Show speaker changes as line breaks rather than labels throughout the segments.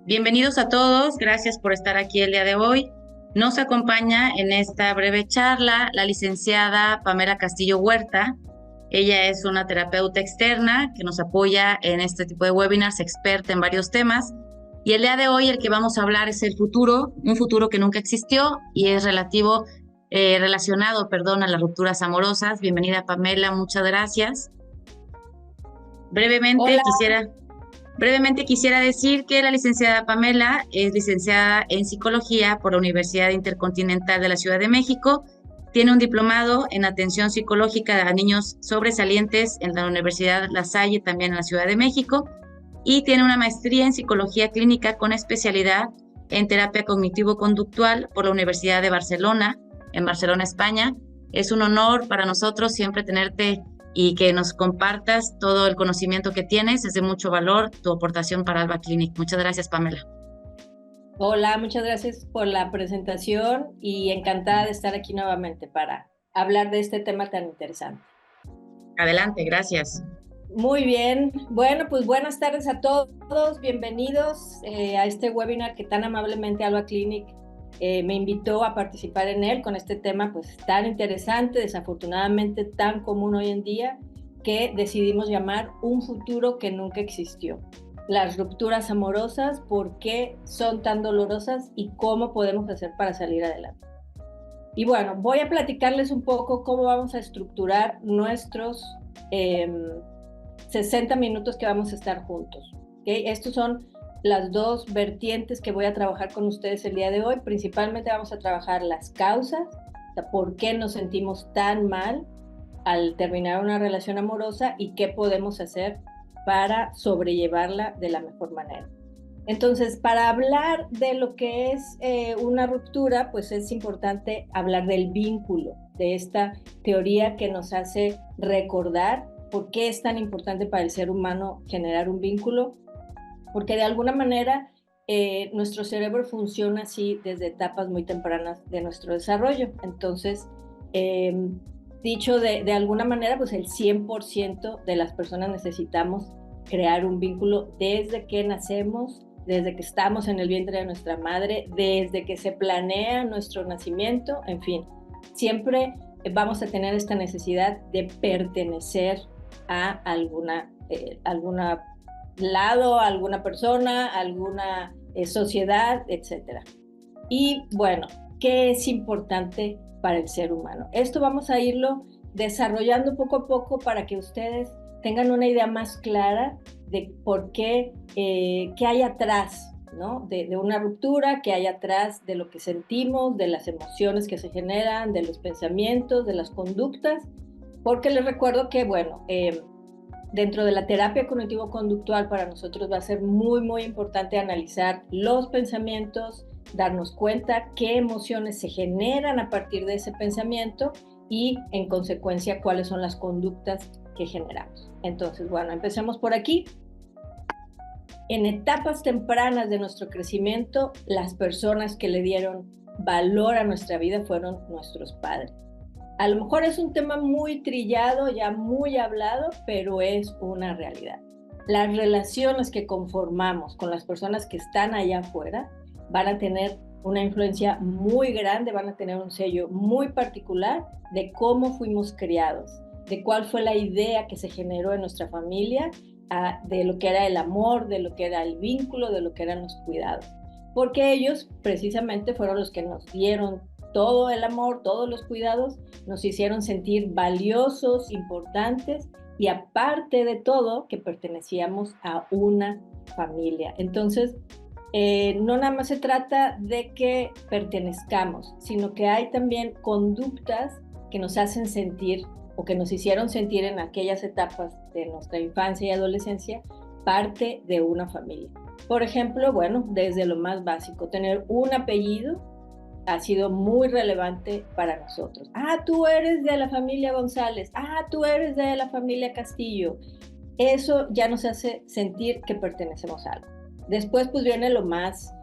Bienvenidos a todos, gracias por estar aquí el día de hoy. Nos acompaña en esta breve charla la licenciada Pamela Castillo Huerta. Ella es una terapeuta externa que nos apoya en este tipo de webinars, experta en varios temas. Y el día de hoy el que vamos a hablar es el futuro, un futuro que nunca existió y es relacionado, a las rupturas amorosas. Bienvenida Pamela, muchas gracias. Brevemente
Hola,
quisiera Brevemente quisiera decir que la licenciada Pamela es licenciada en psicología por la Universidad Intercontinental de la Ciudad de México. Tiene un diplomado en atención psicológica a niños sobresalientes en la Universidad La Salle, también en la Ciudad de México. Y tiene una maestría en psicología clínica con especialidad en terapia cognitivo-conductual por la Universidad de Barcelona, en Barcelona, España. Es un honor para nosotros siempre tenerte y que nos compartas todo el conocimiento que tienes. Es de mucho valor tu aportación para Alba Clinic. Muchas gracias, Pamela.
hola, muchas gracias por la presentación y encantada de estar aquí nuevamente para hablar de este tema tan interesante.
Adelante, gracias.
Muy bien, bueno, pues buenas tardes a todos, bienvenidos a este webinar que tan amablemente Alba Clinic me invitó a participar en él con este tema pues tan interesante, desafortunadamente tan común hoy en día, que decidimos llamar Un futuro que nunca existió. Las rupturas amorosas, por qué son tan dolorosas y cómo podemos hacer para salir adelante. Y bueno, voy a platicarles un poco cómo vamos a estructurar nuestros 60 minutos que vamos a estar juntos. ¿Okay? Estos son las dos vertientes que voy a trabajar con ustedes el día de hoy. Principalmente vamos a trabajar las causas, o sea, por qué nos sentimos tan mal al terminar una relación amorosa y qué podemos hacer para sobrellevarla de la mejor manera. Entonces, para hablar de lo que es una ruptura, pues es importante hablar del vínculo, de esta teoría que nos hace recordar por qué es tan importante para el ser humano generar un vínculo, porque de alguna manera nuestro cerebro funciona así desde etapas muy tempranas de nuestro desarrollo. Entonces, dicho de alguna manera, pues el 100% de las personas necesitamos crear un vínculo desde que nacemos, desde que estamos en el vientre de nuestra madre, desde que se planea nuestro nacimiento, en fin, siempre vamos a tener esta necesidad de pertenecer a alguna lado, a alguna persona, a alguna sociedad, etcétera. Y bueno, ¿qué es importante para el ser humano? Esto vamos a irlo desarrollando poco a poco para que ustedes tengan una idea más clara de por qué hay atrás, ¿no? De una ruptura, qué hay atrás de lo que sentimos, de las emociones que se generan, de los pensamientos, de las conductas, porque les recuerdo que, bueno, dentro de la terapia cognitivo-conductual para nosotros va a ser muy, muy importante analizar los pensamientos, darnos cuenta qué emociones se generan a partir de ese pensamiento y, en consecuencia, cuáles son las conductas que generamos. Entonces, bueno, empecemos por aquí. En etapas tempranas de nuestro crecimiento, las personas que le dieron valor a nuestra vida fueron nuestros padres. A lo mejor es un tema muy trillado, ya muy hablado, pero es una realidad. Las relaciones que conformamos con las personas que están allá afuera van a tener una influencia muy grande, van a tener un sello muy particular de cómo fuimos criados, de cuál fue la idea que se generó en nuestra familia, de lo que era el amor, de lo que era el vínculo, de lo que eran los cuidados. Porque ellos precisamente fueron los que nos dieron todo el amor, todos los cuidados, nos hicieron sentir valiosos, importantes y aparte de todo, que pertenecíamos a una familia. Entonces, no nada más se trata de que pertenezcamos, sino que hay también conductas que nos hacen sentir o que nos hicieron sentir en aquellas etapas de nuestra infancia y adolescencia parte de una familia. Por ejemplo, bueno, desde lo más básico, tener un apellido ha sido muy relevante para nosotros. Ah, tú eres de la familia González. Ah, tú eres de la familia Castillo. Eso ya nos hace sentir que pertenecemos a algo. Después pues viene lo más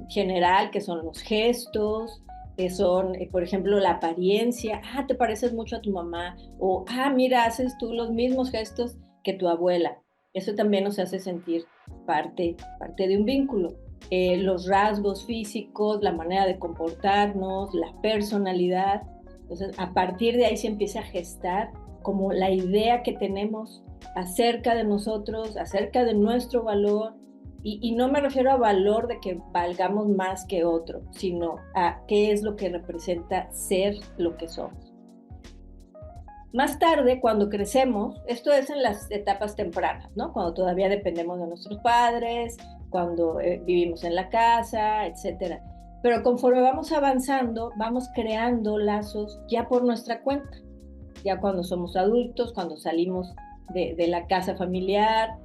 general, que son los gestos, que son, por ejemplo, la apariencia. Ah, te pareces mucho a tu mamá. O, ah, mira, haces tú los mismos gestos que tu abuela. Eso también nos hace sentir parte de un vínculo. Los rasgos físicos, la manera de comportarnos, la personalidad. Entonces, a partir de ahí se empieza a gestar como la idea que tenemos acerca de nosotros, acerca de nuestro valor, y no me refiero a valor de que valgamos más que otro, sino a qué es lo que representa ser lo que somos. Más tarde, cuando crecemos, esto es en las etapas tempranas, ¿no? Cuando todavía dependemos de nuestros padres, cuando vivimos en la casa, etcétera. Pero conforme vamos avanzando, vamos creando lazos ya por nuestra cuenta. Ya cuando somos adultos, cuando salimos de la casa familiar,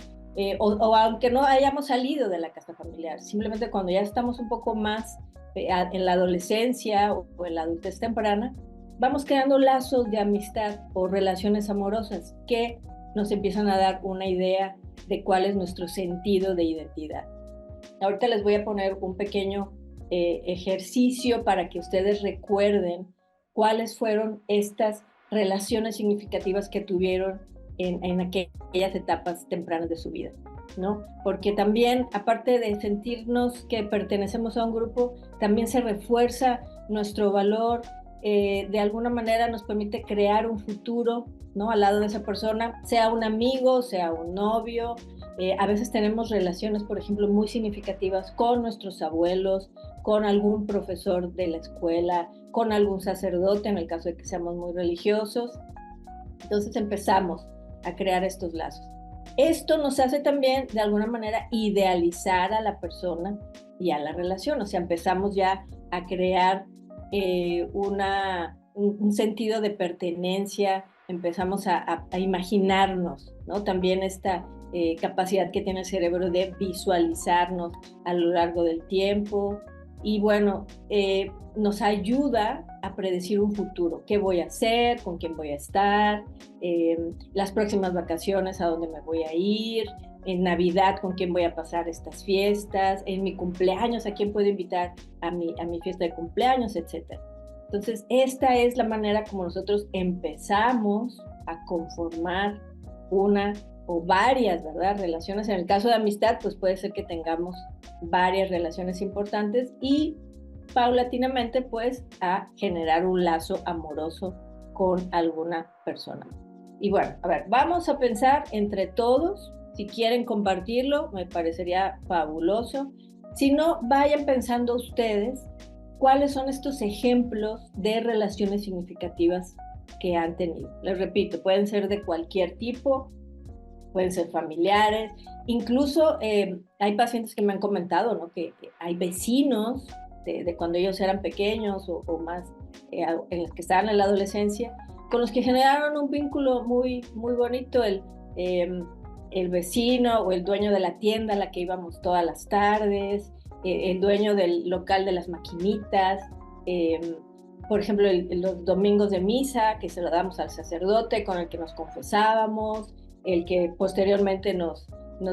o aunque no hayamos salido de la casa familiar, simplemente cuando ya estamos un poco más en la adolescencia o en la adultez temprana, vamos creando lazos de amistad o relaciones amorosas que nos empiezan a dar una idea de cuál es nuestro sentido de identidad. Ahorita les voy a poner un pequeño ejercicio para que ustedes recuerden cuáles fueron estas relaciones significativas que tuvieron en aquellas etapas tempranas de su vida, ¿no? Porque también, aparte de sentirnos que pertenecemos a un grupo, también se refuerza nuestro valor, de alguna manera nos permite crear un futuro, ¿no? Al lado de esa persona, sea un amigo, sea un novio. A veces tenemos relaciones, por ejemplo, muy significativas con nuestros abuelos, con algún profesor de la escuela, con algún sacerdote, en el caso de que seamos muy religiosos. Entonces empezamos a crear estos lazos. Esto nos hace también, de alguna manera, idealizar a la persona y a la relación. O sea, empezamos ya a crear un sentido de pertenencia, empezamos a imaginarnos, ¿no? También esta capacidad que tiene el cerebro de visualizarnos a lo largo del tiempo. Y bueno, nos ayuda a predecir un futuro. ¿Qué voy a hacer? ¿Con quién voy a estar? Las próximas vacaciones, ¿a dónde me voy a ir? En Navidad, ¿con quién voy a pasar estas fiestas? En mi cumpleaños, ¿a quién puedo invitar a mi fiesta de cumpleaños? Etcétera. Entonces, esta es la manera como nosotros empezamos a conformar una o varias, ¿verdad? Relaciones. En el caso de amistad, pues puede ser que tengamos varias relaciones importantes y paulatinamente, pues, a generar un lazo amoroso con alguna persona. Y bueno, a ver, vamos a pensar entre todos. Si quieren compartirlo, me parecería fabuloso. Si no, vayan pensando ustedes cuáles son estos ejemplos de relaciones significativas que han tenido. Les repito, pueden ser de cualquier tipo, pueden ser familiares, incluso hay pacientes que me han comentado, ¿no? que hay vecinos de cuando ellos eran pequeños o más en los que estaban en la adolescencia, con los que generaron un vínculo muy, muy bonito, el vecino o el dueño de la tienda a la que íbamos todas las tardes, el dueño del local de las maquinitas, por ejemplo, los domingos de misa, que se lo damos al sacerdote con el que nos confesábamos, el que posteriormente nos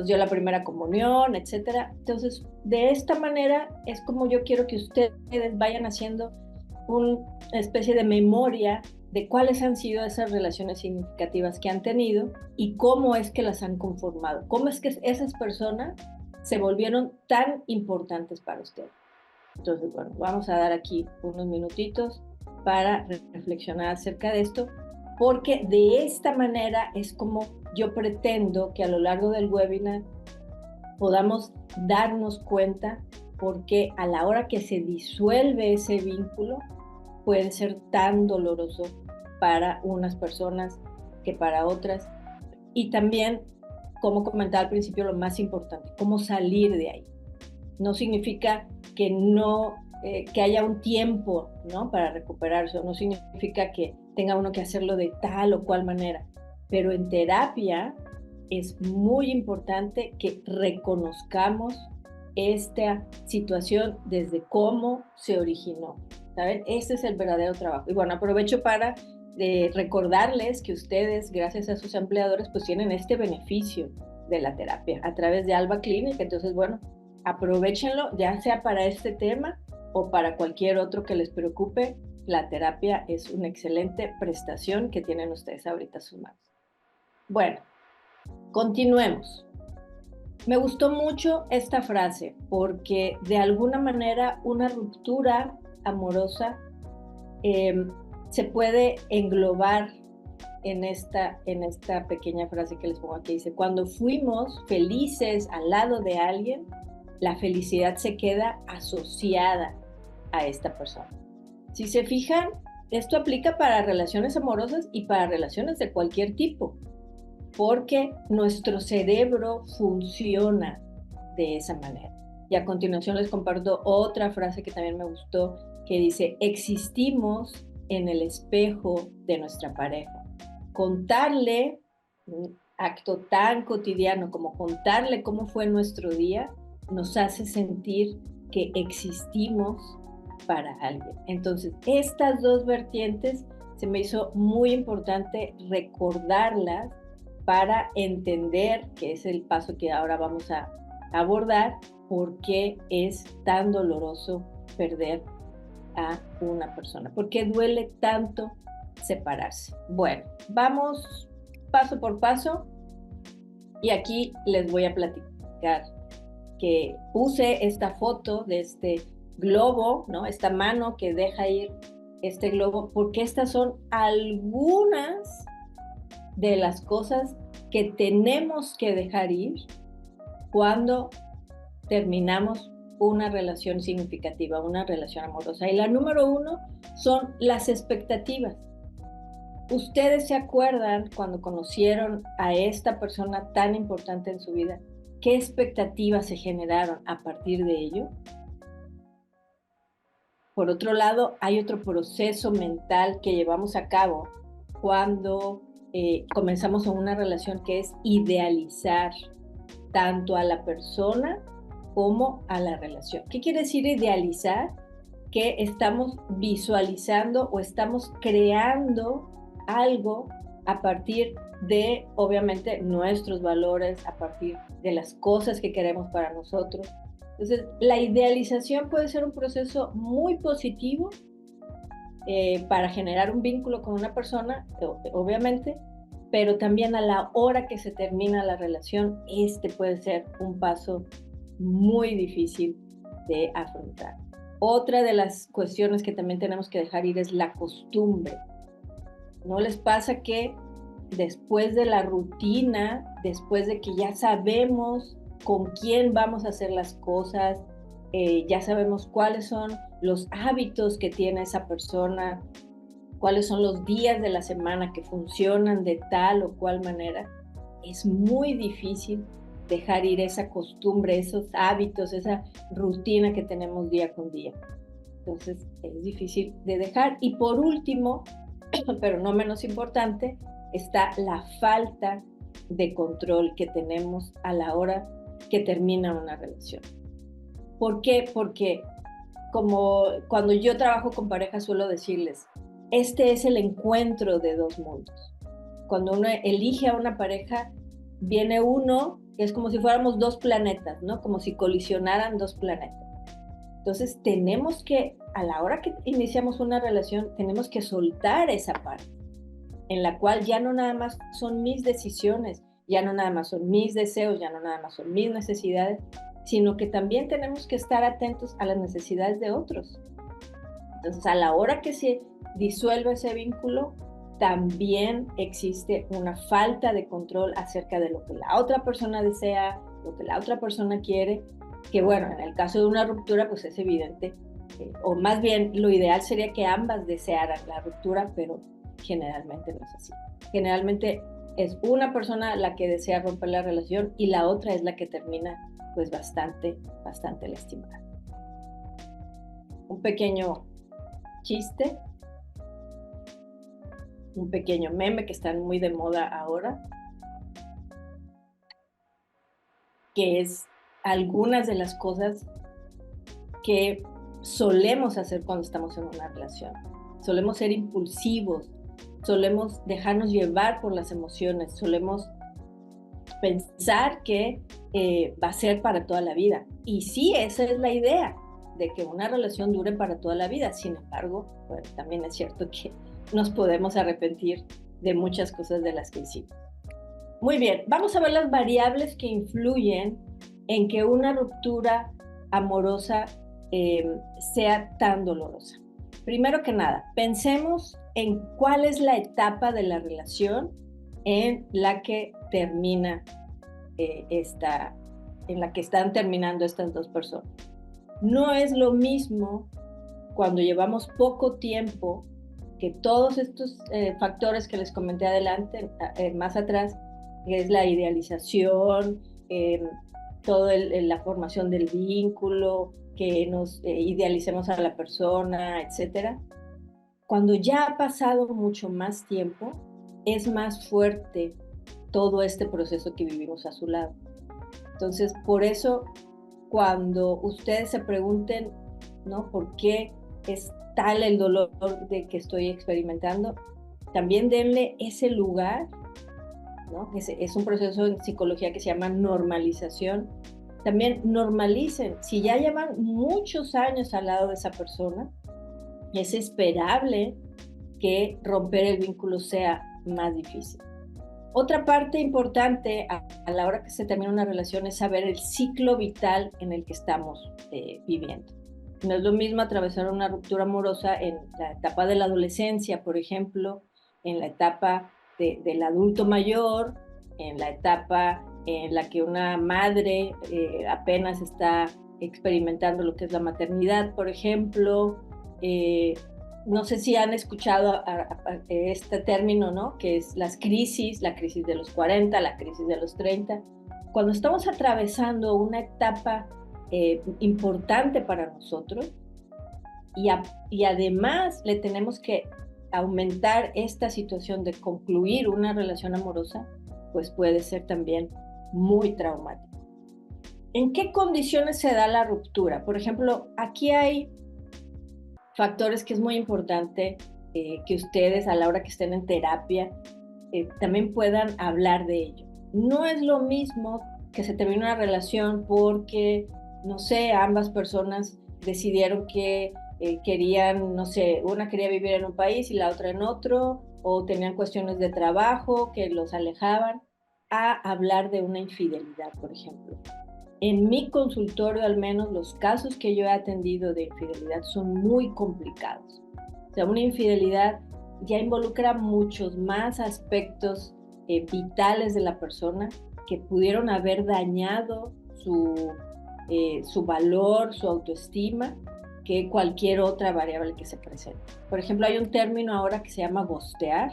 dio la primera comunión, etcétera. Entonces, de esta manera es como yo quiero que ustedes vayan haciendo una especie de memoria de cuáles han sido esas relaciones significativas que han tenido y cómo es que las han conformado, cómo es que esas personas se volvieron tan importantes para ustedes. Entonces, bueno, vamos a dar aquí unos minutitos para reflexionar acerca de esto, porque de esta manera es como yo pretendo que a lo largo del webinar podamos darnos cuenta porque a la hora que se disuelve ese vínculo puede ser tan doloroso para unas personas que para otras. Y también, como comentaba al principio, lo más importante, cómo salir de ahí. No significa que no, que haya un tiempo, ¿no? Para recuperarse, no significa que tenga uno que hacerlo de tal o cual manera, pero en terapia es muy importante que reconozcamos esta situación desde cómo se originó, ¿saben? Ese es el verdadero trabajo. Y bueno, aprovecho para recordarles que ustedes, gracias a sus empleadores, pues tienen este beneficio de la terapia a través de Alba Clinic. Entonces, bueno, aprovechenlo, ya sea para este tema o para cualquier otro que les preocupe. La terapia es una excelente prestación que tienen ustedes ahorita a sus manos. Bueno, continuemos. Me gustó mucho esta frase porque de alguna manera una ruptura amorosa se puede englobar en esta pequeña frase que les pongo aquí. Dice, cuando fuimos felices al lado de alguien, la felicidad se queda asociada a esta persona. Si se fijan, esto aplica para relaciones amorosas y para relaciones de cualquier tipo, porque nuestro cerebro funciona de esa manera. Y a continuación les comparto otra frase que también me gustó, que dice, existimos en el espejo de nuestra pareja. Contarle un acto tan cotidiano como contarle cómo fue nuestro día nos hace sentir que existimos para alguien. Entonces, estas dos vertientes se me hizo muy importante recordarlas para entender, que es el paso que ahora vamos a abordar, por qué es tan doloroso perder a una persona, por qué duele tanto separarse. Bueno, vamos paso por paso y aquí les voy a platicar que puse esta foto de este globo, ¿no? Esta mano que deja ir este globo, porque estas son algunas de las cosas que tenemos que dejar ir cuando terminamos una relación significativa, una relación amorosa. Y la número 1 son las expectativas. ¿Ustedes se acuerdan cuando conocieron a esta persona tan importante en su vida? ¿Qué expectativas se generaron a partir de ello? Por otro lado, hay otro proceso mental que llevamos a cabo cuando comenzamos una relación, que es idealizar tanto a la persona como a la relación. ¿Qué quiere decir idealizar? Que estamos visualizando o estamos creando algo a partir de, obviamente, nuestros valores, a partir de las cosas que queremos para nosotros. Entonces, la idealización puede ser un proceso muy positivo para generar un vínculo con una persona, obviamente, pero también a la hora que se termina la relación, este puede ser un paso muy difícil de afrontar. Otra de las cuestiones que también tenemos que dejar ir es la costumbre. ¿No les pasa que después de la rutina, después de que ya sabemos con quién vamos a hacer las cosas, ya sabemos cuáles son los hábitos que tiene esa persona, cuáles son los días de la semana que funcionan de tal o cual manera, es muy difícil dejar ir esa costumbre, esos hábitos, esa rutina que tenemos día con día. Entonces es difícil de dejar. Y por último, pero no menos importante, está la falta de control que tenemos a la hora que termina una relación. ¿Por qué? Porque como cuando yo trabajo con parejas suelo decirles, este es el encuentro de dos mundos. Cuando uno elige a una pareja, viene uno que es como si fuéramos dos planetas, ¿no? Como si colisionaran dos planetas. Entonces tenemos que, a la hora que iniciamos una relación, tenemos que soltar esa parte, en la cual ya no nada más son mis decisiones, ya no nada más son mis deseos, ya no nada más son mis necesidades, sino que también tenemos que estar atentos a las necesidades de otros. Entonces, a la hora que se disuelve ese vínculo, también existe una falta de control acerca de lo que la otra persona desea, lo que la otra persona quiere, que bueno, en el caso de una ruptura, pues es evidente, o más bien lo ideal sería que ambas desearan la ruptura, pero generalmente no es así. Generalmente es una persona la que desea romper la relación y la otra es la que termina pues bastante lastimada. Un pequeño chiste, un pequeño meme que están muy de moda ahora, que es algunas de las cosas que solemos hacer cuando estamos en una relación. Solemos ser impulsivos, solemos dejarnos llevar por las emociones, solemos pensar que va a ser para toda la vida. Y sí, esa es la idea, de que una relación dure para toda la vida. Sin embargo, bueno, también es cierto que nos podemos arrepentir de muchas cosas de las que hicimos. Muy bien, vamos a ver las variables que influyen en que una ruptura amorosa sea tan dolorosa. Primero que nada, pensemos en cuál es la etapa de la relación en la que termina en la que están terminando estas dos personas. No es lo mismo cuando llevamos poco tiempo, que todos estos factores que les comenté más atrás, que es la idealización, toda la formación del vínculo, que nos idealicemos a la persona, etcétera. Cuando ya ha pasado mucho más tiempo, es más fuerte todo este proceso que vivimos a su lado. Entonces, por eso, cuando ustedes se pregunten, ¿no?, ¿por qué es tal el dolor de que estoy experimentando? También denle ese lugar, ¿no? Es un proceso en psicología que se llama normalización. También normalicen, si ya llevan muchos años al lado de esa persona, es esperable que romper el vínculo sea más difícil. Otra parte importante a la hora que se termina una relación es saber el ciclo vital en el que estamos viviendo. No es lo mismo atravesar una ruptura amorosa en la etapa de la adolescencia, por ejemplo, en la etapa del adulto mayor, en la etapa en la que una madre apenas está experimentando lo que es la maternidad, por ejemplo. No sé si han escuchado este término, ¿no?, que es las crisis, la crisis de los 40, la crisis de los 30. Cuando estamos atravesando una etapa importante para nosotros y además le tenemos que aumentar esta situación de concluir una relación amorosa, pues puede ser también muy traumático. ¿En qué condiciones se da la ruptura? Por ejemplo, aquí hay factores que es muy importante que ustedes, a la hora que estén en terapia, también puedan hablar de ello. No es lo mismo que se termine una relación porque, no sé, ambas personas decidieron que querían, no sé, una quería vivir en un país y la otra en otro, o tenían cuestiones de trabajo que los alejaban, a hablar de una infidelidad, por ejemplo. En mi consultorio, al menos, los casos que yo he atendido de infidelidad son muy complicados. O sea, una infidelidad ya involucra muchos más aspectos vitales de la persona que pudieron haber dañado su valor, su autoestima, que cualquier otra variable que se presente. Por ejemplo, hay un término ahora que se llama ghostear,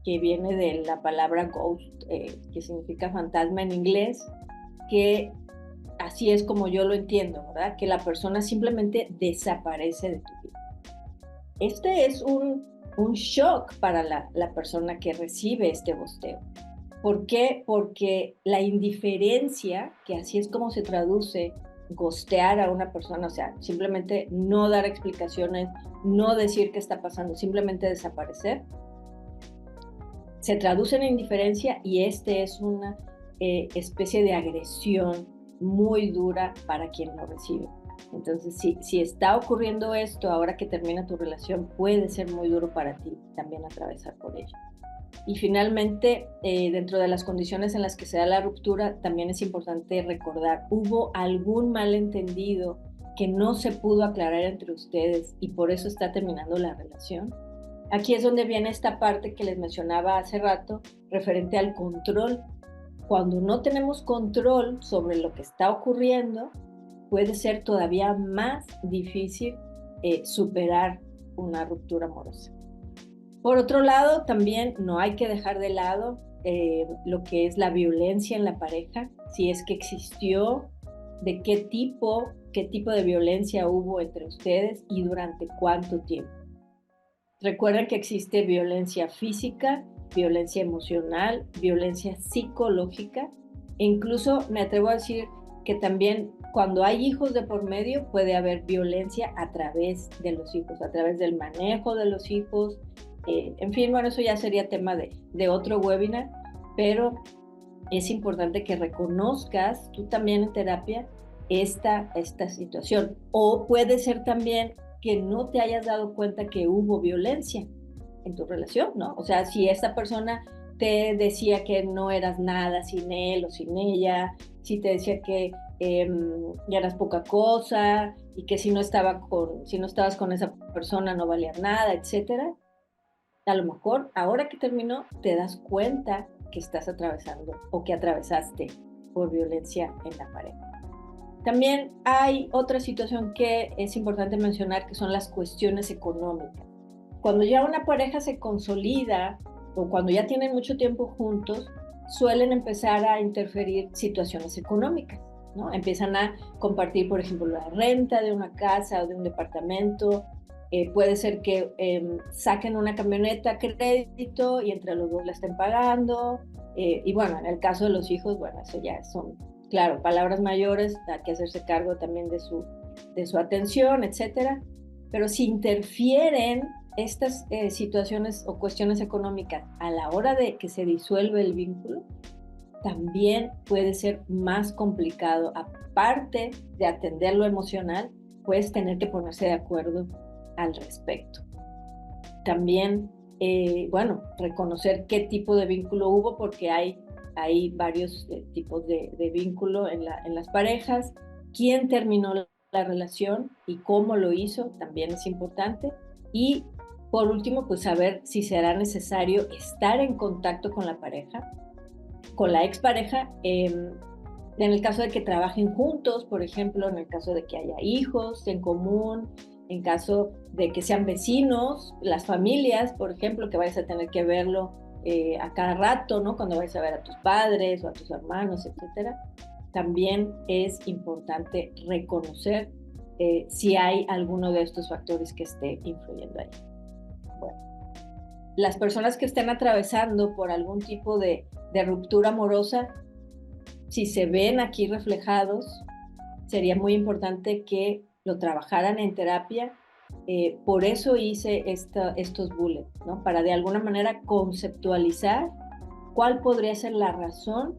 que viene de la palabra ghost, que significa fantasma en inglés, que así es como yo lo entiendo, ¿verdad? Que la persona simplemente desaparece de tu vida. Este es un shock para la persona que recibe este ghosteo. ¿Por qué? Porque la indiferencia, que así es como se traduce ghostear a una persona, o sea, simplemente no dar explicaciones, no decir qué está pasando, simplemente desaparecer, se traduce en indiferencia y este es una especie de agresión muy dura para quien lo recibe. Entonces, si está ocurriendo esto ahora que termina tu relación, puede ser muy duro para ti también atravesar por ello. Y finalmente, dentro de las condiciones en las que se da la ruptura, también es importante recordar, ¿hubo algún malentendido que no se pudo aclarar entre ustedes y por eso está terminando la relación? Aquí es donde viene esta parte que les mencionaba hace rato, referente al control. Cuando no tenemos control sobre lo que está ocurriendo, puede ser todavía más difícil superar una ruptura amorosa. Por otro lado, también no hay que dejar de lado lo que es la violencia en la pareja, si es que existió, de qué tipo de violencia hubo entre ustedes y durante cuánto tiempo. Recuerden que existe violencia física, violencia emocional, violencia psicológica, e incluso me atrevo a decir que también cuando hay hijos de por medio puede haber violencia a través de los hijos, a través del manejo de los hijos. En fin, bueno, eso ya sería tema de otro webinar, pero es importante que reconozcas tú también en terapia esta situación. O puede ser también que no te hayas dado cuenta que hubo violencia en tu relación, ¿no? O sea, si esta persona te decía que no eras nada sin él o sin ella, si te decía que ya eras poca cosa y que si no estabas con esa persona no valía nada, etcétera. A lo mejor ahora que terminó te das cuenta que estás atravesando o que atravesaste por violencia en la pareja. También hay otra situación que es importante mencionar, que son las cuestiones económicas. Cuando ya una pareja se consolida o cuando ya tienen mucho tiempo juntos, suelen empezar a interferir situaciones económicas, ¿no? Empiezan a compartir, por ejemplo, la renta de una casa o de un departamento. Puede ser que saquen una camioneta a crédito y entre los dos la estén pagando. Y bueno, en el caso de los hijos, bueno, eso ya son, claro, palabras mayores, hay que hacerse cargo también de su atención, etcétera. Pero si interfieren estas situaciones o cuestiones económicas a la hora de que se disuelve el vínculo, también puede ser más complicado. Aparte de atender lo emocional, puedes tener que ponerse de acuerdo al respecto. También, bueno, reconocer qué tipo de vínculo hubo, porque hay varios tipos de vínculo en las parejas. Quién terminó la relación y cómo lo hizo también es importante. Y por último, pues saber si será necesario estar en contacto con la pareja, con la expareja, en el caso de que trabajen juntos, por ejemplo, en el caso de que haya hijos en común, en caso de que sean vecinos, las familias, por ejemplo, que vayas a tener que verlo a cada rato, ¿no? Cuando vayas a ver a tus padres o a tus hermanos, etcétera. También es importante reconocer si hay alguno de estos factores que esté influyendo ahí. Bueno, las personas que estén atravesando por algún tipo de ruptura amorosa, si se ven aquí reflejados, sería muy importante que lo trabajaran en terapia. Por eso hice estos bullets, ¿no? Para de alguna manera conceptualizar cuál podría ser la razón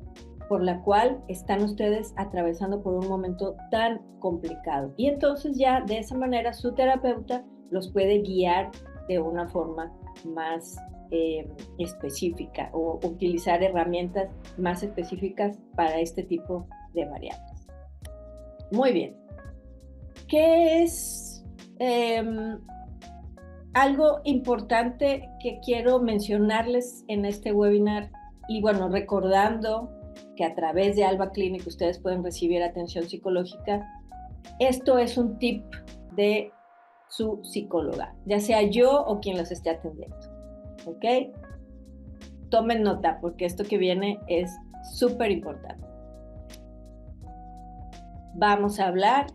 por la cual están ustedes atravesando por un momento tan complicado. Y entonces ya de esa manera su terapeuta los puede guiar de una forma más específica o utilizar herramientas más específicas para este tipo de variables. Muy bien. ¿Qué es algo importante que quiero mencionarles en este webinar? Y bueno, recordando que a través de Alba Clinic ustedes pueden recibir atención psicológica, esto es un tip de su psicóloga, ya sea yo o quien los esté atendiendo. ¿Ok? Tomen nota, porque esto que viene es súper importante. Vamos a hablar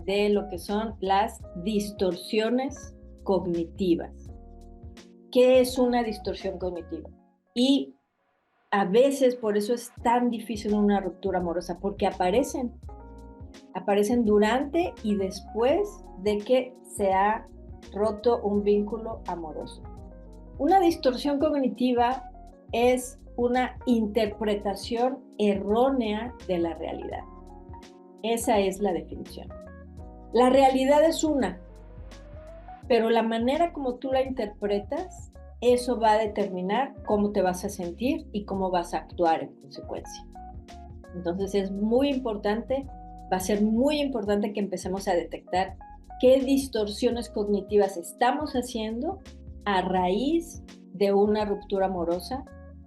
de lo que son las distorsiones cognitivas. ¿Qué es una distorsión cognitiva? Y a veces por eso es tan difícil una ruptura amorosa, porque aparecen durante y después de que se ha roto un vínculo amoroso. Una distorsión cognitiva es una interpretación errónea de la realidad. Esa es la definición. La realidad es una, pero la manera como tú la interpretas, eso va a determinar cómo te vas a sentir y cómo vas a actuar en consecuencia. Entonces es muy importante, va a ser muy importante que empecemos a detectar qué distorsiones cognitivas estamos haciendo a raíz de una ruptura amorosa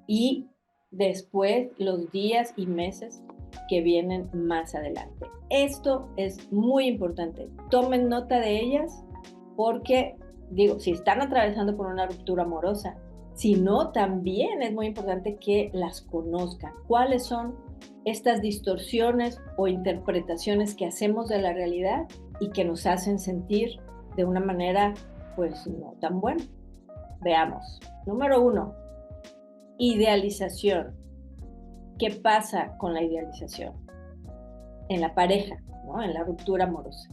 y después los días y meses que vienen más adelante. Esto es muy importante. Tomen nota de ellas porque, digo, si están atravesando por una ruptura amorosa, si no, también es muy importante que las conozcan. ¿Cuáles son estas distorsiones o interpretaciones que hacemos de la realidad y que nos hacen sentir de una manera, pues, no tan buena? Veamos. Número 1, idealización. ¿Qué pasa con la idealización? En la pareja, ¿no? En la ruptura amorosa.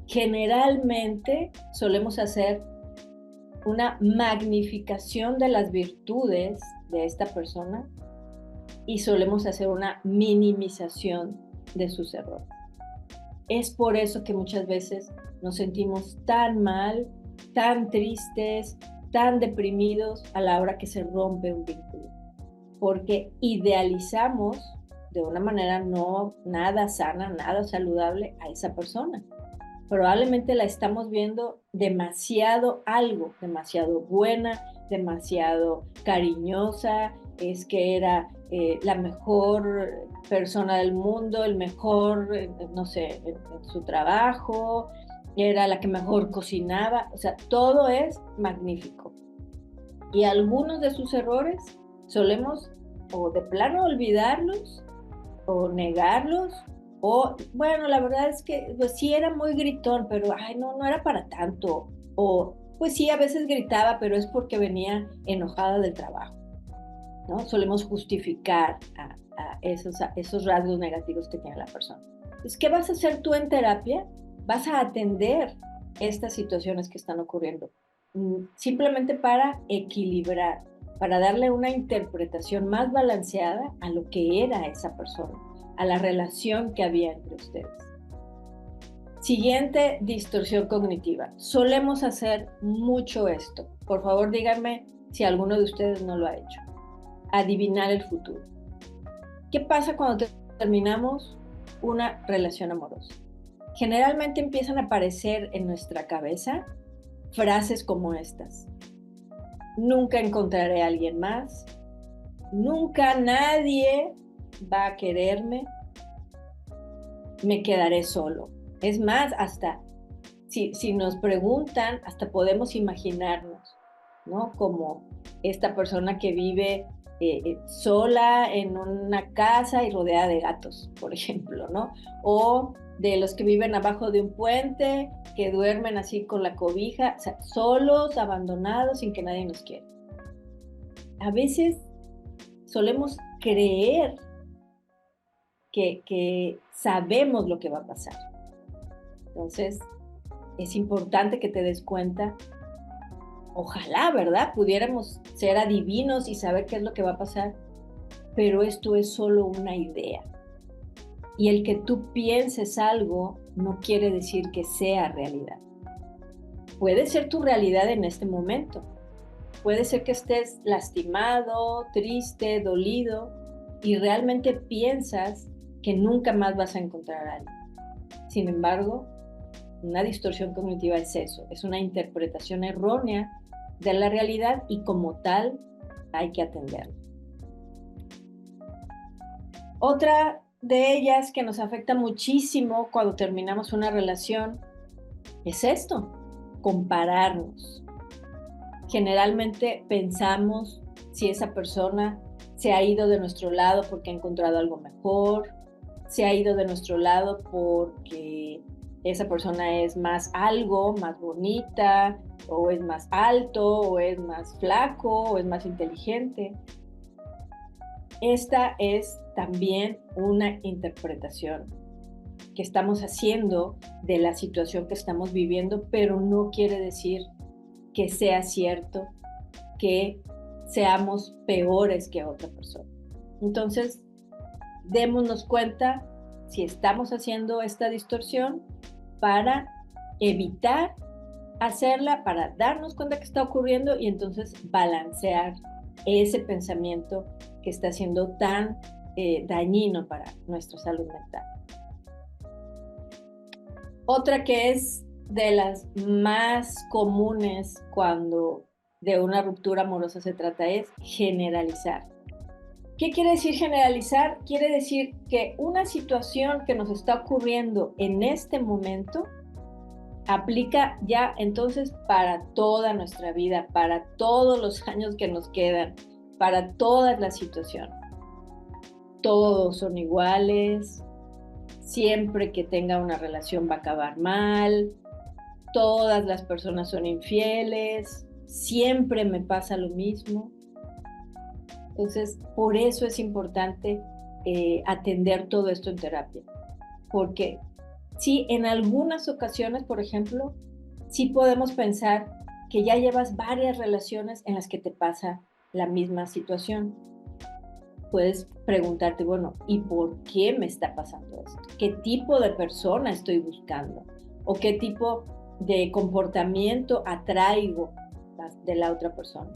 Generalmente solemos hacer una magnificación de las virtudes de esta persona y solemos hacer una minimización de sus errores. Es por eso que muchas veces nos sentimos tan mal, tan tristes, tan deprimidos a la hora que se rompe un vínculo. porque idealizamos de una manera no nada sana, nada saludable a esa persona. Probablemente la estamos viendo demasiado algo, demasiado buena, demasiado cariñosa, es que era la mejor persona del mundo, el mejor, no sé, en su trabajo, era la que mejor cocinaba, o sea, todo es magnífico. Y algunos de sus errores solemos o de plano olvidarlos o negarlos, o bueno, la verdad es que pues sí era muy gritón, pero ay, no, no era para tanto, o pues sí, a veces gritaba, pero es porque venía enojada del trabajo, ¿no? Solemos justificar a esos rasgos negativos que tiene la persona. Entonces, ¿qué vas a hacer tú en terapia? Vas a atender estas situaciones que están ocurriendo, simplemente para equilibrar, para darle una interpretación más balanceada a lo que era esa persona, a la relación que había entre ustedes. Siguiente, distorsión cognitiva. Solemos hacer mucho esto. Por favor, díganme si alguno de ustedes no lo ha hecho. Adivinar el futuro. ¿Qué pasa cuando terminamos una relación amorosa? Generalmente empiezan a aparecer en nuestra cabeza frases como estas. Nunca encontraré a alguien más. Nunca nadie va a quererme. Me quedaré solo. Es más, hasta si nos preguntan, hasta podemos imaginarnos, ¿no? Como esta persona que vive sola en una casa y rodeada de gatos, por ejemplo, ¿no? O de los que viven abajo de un puente, que duermen así con la cobija, o sea, solos, abandonados, sin que nadie nos quiera. A veces solemos creer que sabemos lo que va a pasar. Entonces, es importante que te des cuenta. Ojalá, ¿verdad? Pudiéramos ser adivinos y saber qué es lo que va a pasar, pero esto es solo una idea. Y el que tú pienses algo no quiere decir que sea realidad. Puede ser tu realidad en este momento. Puede ser que estés lastimado, triste, dolido y realmente piensas que nunca más vas a encontrar a alguien. Sin embargo, una distorsión cognitiva es eso, es una interpretación errónea de la realidad y como tal hay que atenderla. Otra de ellas que nos afecta muchísimo cuando terminamos una relación es esto, compararnos. Generalmente pensamos si esa persona se ha ido de nuestro lado porque ha encontrado algo mejor, se ha ido de nuestro lado porque esa persona es más algo, más bonita, o es más alto, o es más flaco, o es más inteligente. Esta es también una interpretación que estamos haciendo de la situación que estamos viviendo, pero no quiere decir que sea cierto que seamos peores que otra persona. Entonces, démonos cuenta si estamos haciendo esta distorsión para evitar hacerla, para darnos cuenta que está ocurriendo y entonces balancear ese pensamiento que está siendo tan dañino para nuestra salud mental. Otra que es de las más comunes cuando de una ruptura amorosa se trata es generalizar. ¿Qué quiere decir generalizar? Quiere decir que una situación que nos está ocurriendo en este momento aplica ya entonces para toda nuestra vida, para todos los años que nos quedan, para todas las situaciones. Todos son iguales, siempre que tenga una relación va a acabar mal, todas las personas son infieles, siempre me pasa lo mismo. Entonces, por eso es importante atender todo esto en terapia. Porque sí, en algunas ocasiones, por ejemplo, sí podemos pensar que ya llevas varias relaciones en las que te pasa la misma situación. Puedes preguntarte, bueno, ¿y por qué me está pasando esto? ¿Qué tipo de persona estoy buscando? ¿O qué tipo de comportamiento atraigo de la otra persona?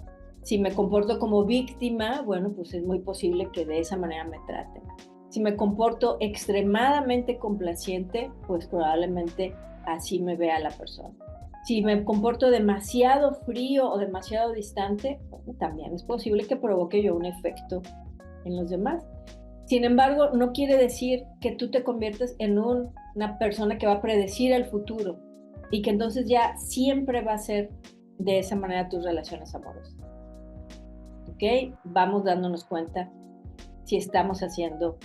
Si me comporto como víctima, bueno, pues es muy posible que de esa manera me traten. Si me comporto extremadamente complaciente, pues probablemente así me vea la persona. Si me comporto demasiado frío o demasiado distante, bueno, también es posible que provoque yo un efecto en los demás. Sin embargo, no quiere decir que tú te conviertas en una persona que va a predecir el futuro y que entonces ya siempre va a ser de esa manera tus relaciones amorosas. ¿Ok? Vamos dándonos cuenta si estamos haciendo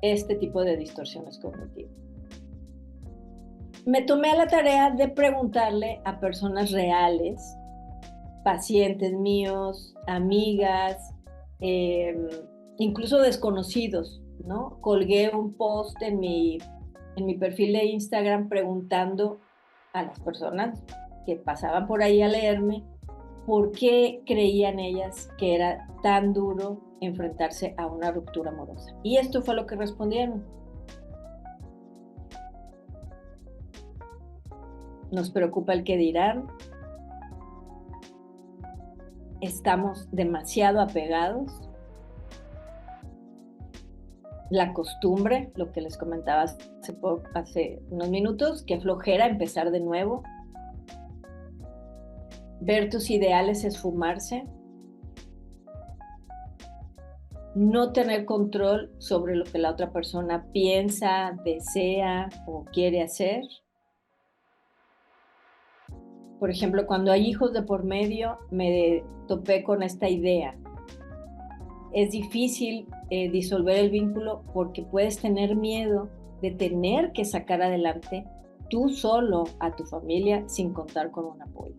este tipo de distorsiones cognitivas. Me tomé a la tarea de preguntarle a personas reales, pacientes míos, amigas, incluso desconocidos, ¿no? Colgué un post en mi perfil de Instagram preguntando a las personas que pasaban por ahí a leerme por qué creían ellas que era tan duro enfrentarse a una ruptura amorosa. Y esto fue lo que respondieron. Nos preocupa el qué dirán. Estamos demasiado apegados. La costumbre, lo que les comentaba hace unos minutos, que flojera empezar de nuevo. Ver tus ideales esfumarse. No tener control sobre lo que la otra persona piensa, desea o quiere hacer. Por ejemplo, cuando hay hijos de por medio, me topé con esta idea. Es difícil disolver el vínculo porque puedes tener miedo de tener que sacar adelante tú solo a tu familia sin contar con un apoyo.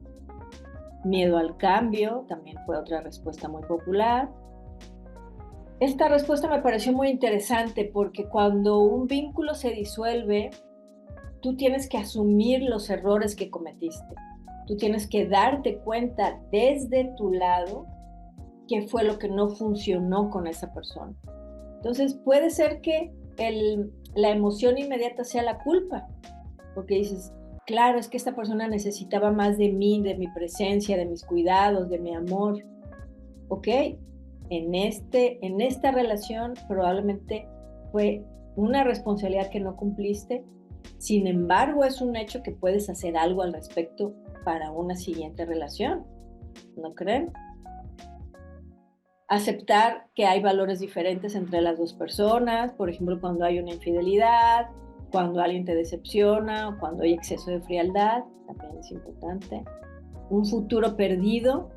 Miedo al cambio también fue otra respuesta muy popular. Esta respuesta me pareció muy interesante porque cuando un vínculo se disuelve, tú tienes que asumir los errores que cometiste. Tú tienes que darte cuenta desde tu lado qué fue lo que no funcionó con esa persona. Entonces puede ser que la emoción inmediata sea la culpa, porque dices, claro, es que esta persona necesitaba más de mí, de mi presencia, de mis cuidados, de mi amor. Ok, en esta relación probablemente fue una responsabilidad que no cumpliste. Sin embargo, es un hecho que puedes hacer algo al respecto para una siguiente relación, ¿no creen? Aceptar que hay valores diferentes entre las dos personas, por ejemplo, cuando hay una infidelidad, cuando alguien te decepciona, o cuando hay exceso de frialdad, también es importante. Un futuro perdido,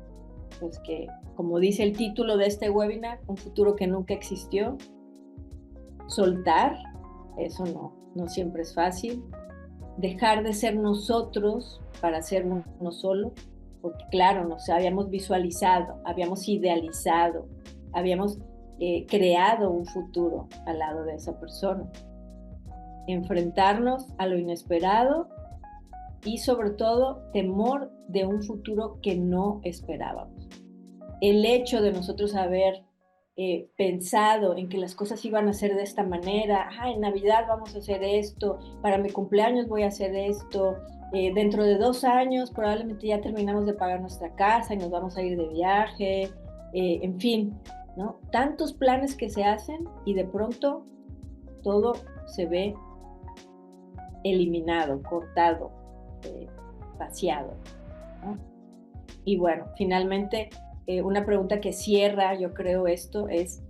pues que, como dice el título de este webinar, un futuro que nunca existió. Soltar, eso no siempre es fácil. Dejar de ser nosotros para ser uno solo, porque claro, nos habíamos visualizado, habíamos idealizado, habíamos creado un futuro al lado de esa persona. Enfrentarnos a lo inesperado y sobre todo temor de un futuro que no esperábamos. El hecho de nosotros haber pensado en que las cosas iban a ser de esta manera, en Navidad vamos a hacer esto, para mi cumpleaños voy a hacer esto, dentro de 2 años probablemente ya terminamos de pagar nuestra casa y nos vamos a ir de viaje, en fin, ¿no? Tantos planes que se hacen y de pronto todo se ve eliminado, cortado, vaciado, ¿no? Y bueno, finalmente, una pregunta que cierra, yo creo, esto es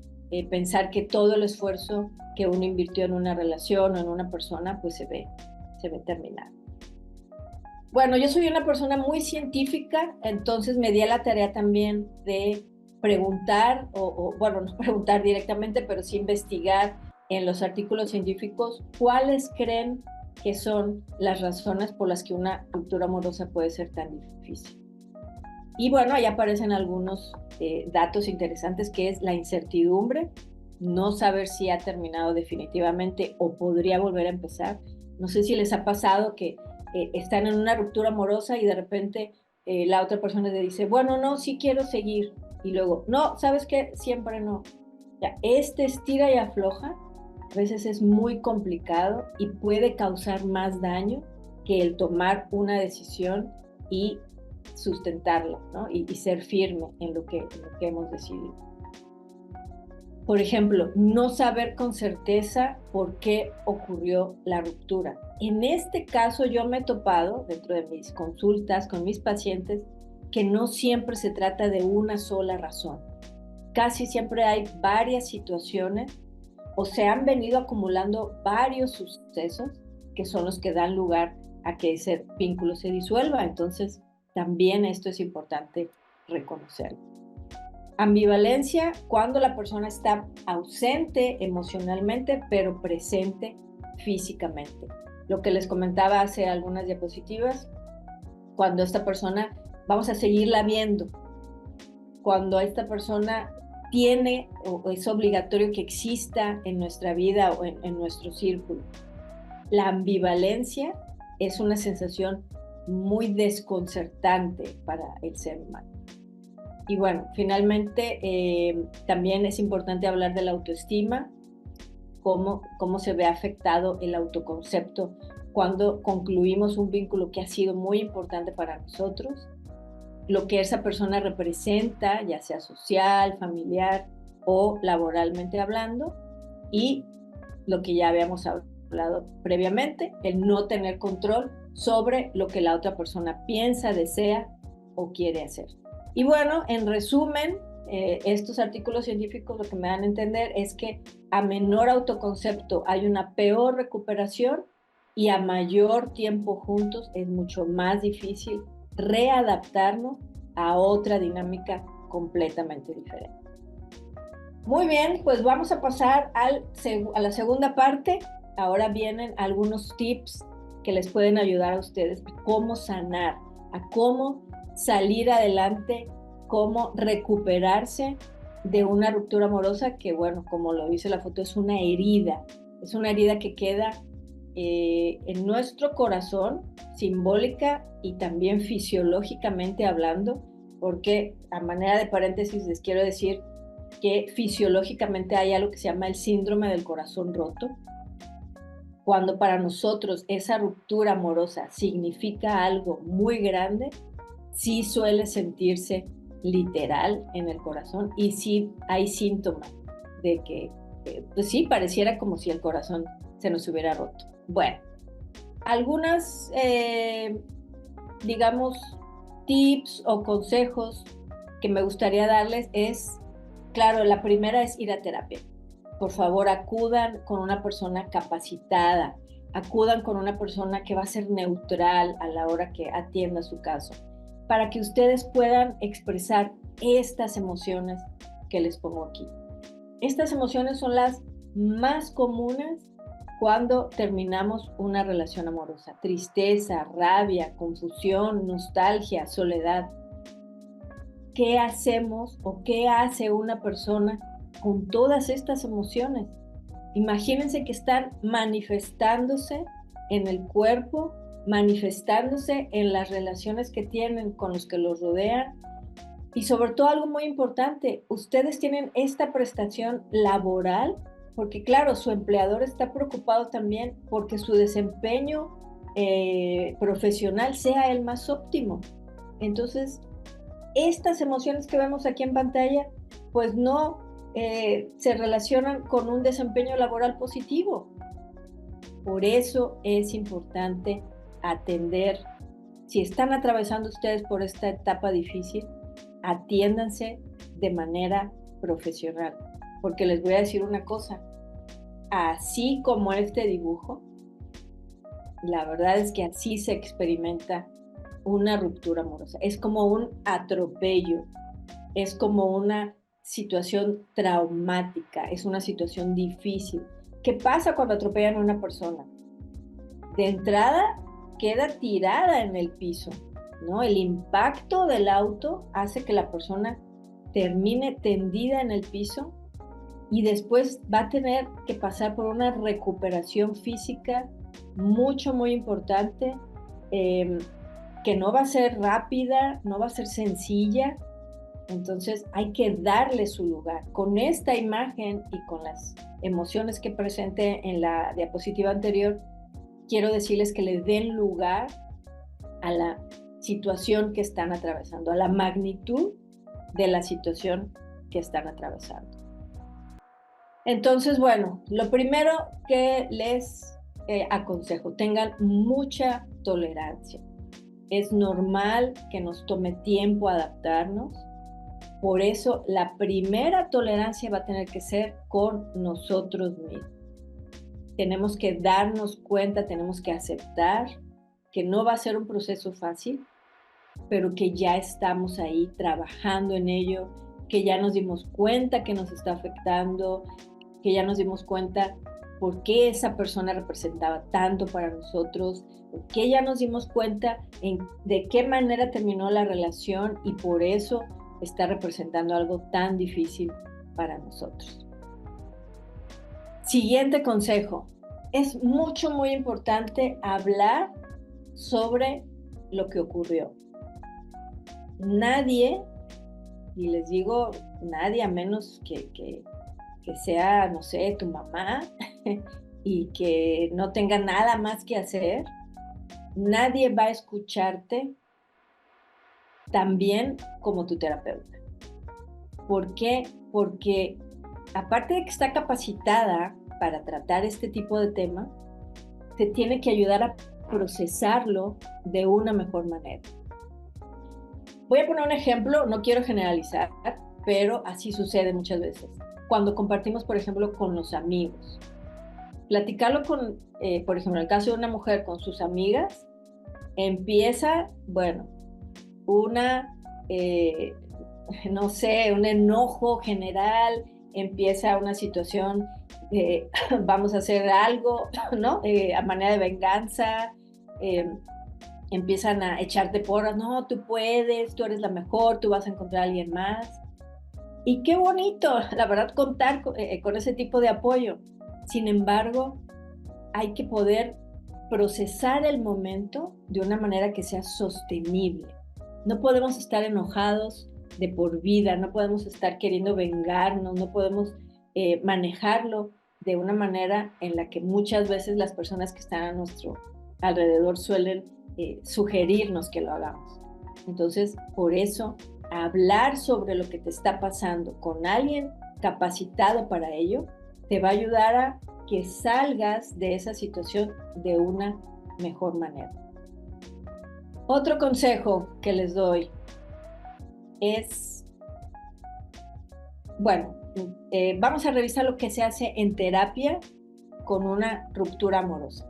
pensar que todo el esfuerzo que uno invirtió en una relación o en una persona, pues se ve terminado. Bueno, yo soy una persona muy científica, entonces me di a la tarea también de preguntar, bueno, no preguntar directamente, pero sí investigar en los artículos científicos cuáles creen que son las razones por las que una ruptura amorosa puede ser tan difícil. Y bueno, ahí aparecen algunos datos interesantes, que es la incertidumbre, no saber si ha terminado definitivamente o podría volver a empezar. No sé si les ha pasado que están en una ruptura amorosa y de repente la otra persona le dice, bueno, no, sí quiero seguir. Y luego, no, ¿sabes qué? Siempre no. Ya, estira y afloja a veces es muy complicado y puede causar más daño que el tomar una decisión y sustentarlo, ¿no? Y ser firme en lo que hemos decidido. Por ejemplo, no saber con certeza por qué ocurrió la ruptura. En este caso yo me he topado dentro de mis consultas con mis pacientes que no siempre se trata de una sola razón. Casi siempre hay varias situaciones o se han venido acumulando varios sucesos que son los que dan lugar a que ese vínculo se disuelva. Entonces, también esto es importante reconocerlo. Ambivalencia, cuando la persona está ausente emocionalmente, pero presente físicamente. Lo que les comentaba hace algunas diapositivas, cuando esta persona, vamos a seguirla viendo, cuando esta persona tiene o es obligatorio que exista en nuestra vida o en nuestro círculo. La ambivalencia es una sensación muy desconcertante para el ser humano. Y bueno, finalmente también es importante hablar de la autoestima, cómo se ve afectado el autoconcepto cuando concluimos un vínculo que ha sido muy importante para nosotros, lo que esa persona representa, ya sea social, familiar o laboralmente hablando, y lo que ya habíamos hablado previamente, el no tener control sobre lo que la otra persona piensa, desea o quiere hacer. Y bueno, en resumen, estos artículos científicos lo que me dan a entender es que a menor autoconcepto hay una peor recuperación y a mayor tiempo juntos es mucho más difícil readaptarnos a otra dinámica completamente diferente. Muy bien, pues vamos a pasar a la segunda parte. Ahora vienen algunos tips que les pueden ayudar a ustedes a cómo sanar, a cómo salir adelante, cómo recuperarse de una ruptura amorosa que, bueno, como lo dice la foto, es una herida que queda en nuestro corazón, simbólica y también fisiológicamente hablando, porque a manera de paréntesis les quiero decir que fisiológicamente hay algo que se llama el síndrome del corazón roto. Cuando para nosotros esa ruptura amorosa significa algo muy grande, sí suele sentirse literal en el corazón y sí hay síntomas de que, pues sí, pareciera como si el corazón se nos hubiera roto. Bueno, algunas, digamos, tips o consejos que me gustaría darles es, claro, la primera es ir a terapia. Por favor, acudan con una persona capacitada, acudan con una persona que va a ser neutral a la hora que atienda su caso, para que ustedes puedan expresar estas emociones que les pongo aquí. Estas emociones son las más comunes cuando terminamos una relación amorosa. Tristeza, rabia, confusión, nostalgia, soledad. ¿Qué hacemos o qué hace una persona con todas estas emociones? Imagínense que están manifestándose en el cuerpo, manifestándose en las relaciones que tienen con los que los rodean. Y sobre todo algo muy importante, ustedes tienen esta prestación laboral porque claro, su empleador está preocupado también porque su desempeño profesional sea el más óptimo. Entonces, estas emociones que vemos aquí en pantalla, pues no se relacionan con un desempeño laboral positivo. Por eso es importante atender. Si están atravesando ustedes por esta etapa difícil, atiéndanse de manera profesional. Porque les voy a decir una cosa, así como este dibujo, la verdad es que así se experimenta una ruptura amorosa. Es como un atropello, es como una situación traumática, es una situación difícil. ¿Qué pasa cuando atropellan a una persona? De entrada, queda tirada en el piso, ¿no? El impacto del auto hace que la persona termine tendida en el piso y después va a tener que pasar por una recuperación física muy importante, que no va a ser rápida, no va a ser sencilla. Entonces hay que darle su lugar. Con esta imagen y con las emociones que presenté en la diapositiva anterior, quiero decirles que le den lugar a la situación que están atravesando, a la magnitud de la situación que están atravesando. Entonces, bueno, lo primero que les aconsejo, tengan mucha tolerancia. Es normal que nos tome tiempo adaptarnos. Por eso, la primera tolerancia va a tener que ser con nosotros mismos. Tenemos que darnos cuenta, tenemos que aceptar que no va a ser un proceso fácil, pero que ya estamos ahí trabajando en ello, que ya nos dimos cuenta que nos está afectando, que ya nos dimos cuenta por qué esa persona representaba tanto para nosotros, por qué ya nos dimos cuenta de qué manera terminó la relación y por eso está representando algo tan difícil para nosotros. Siguiente consejo. Es muy importante hablar sobre lo que ocurrió. Nadie, y les digo nadie a menos que sea, no sé, tu mamá y que no tenga nada más que hacer, nadie va a escucharte tan bien como tu terapeuta. ¿Por qué? Porque aparte de que está capacitada para tratar este tipo de tema, te tiene que ayudar a procesarlo de una mejor manera. Voy a poner un ejemplo, no quiero generalizar, pero así sucede muchas veces. Cuando compartimos, por ejemplo, con los amigos. Platicarlo con, por ejemplo, en el caso de una mujer con sus amigas, empieza, bueno, no sé, un enojo general, empieza una situación de vamos a hacer algo, ¿no? A manera de venganza, empiezan a echarte porras, no, tú puedes, tú eres la mejor, tú vas a encontrar a alguien más. Y qué bonito, la verdad, contar con ese tipo de apoyo. Sin embargo, hay que poder procesar el momento de una manera que sea sostenible. No podemos estar enojados de por vida, no podemos estar queriendo vengarnos, no podemos manejarlo de una manera en la que muchas veces las personas que están a nuestro alrededor suelen sugerirnos que lo hagamos. Entonces, por eso, hablar sobre lo que te está pasando con alguien capacitado para ello te va a ayudar a que salgas de esa situación de una mejor manera. Otro consejo que les doy es, bueno, vamos a revisar lo que se hace en terapia con una ruptura amorosa.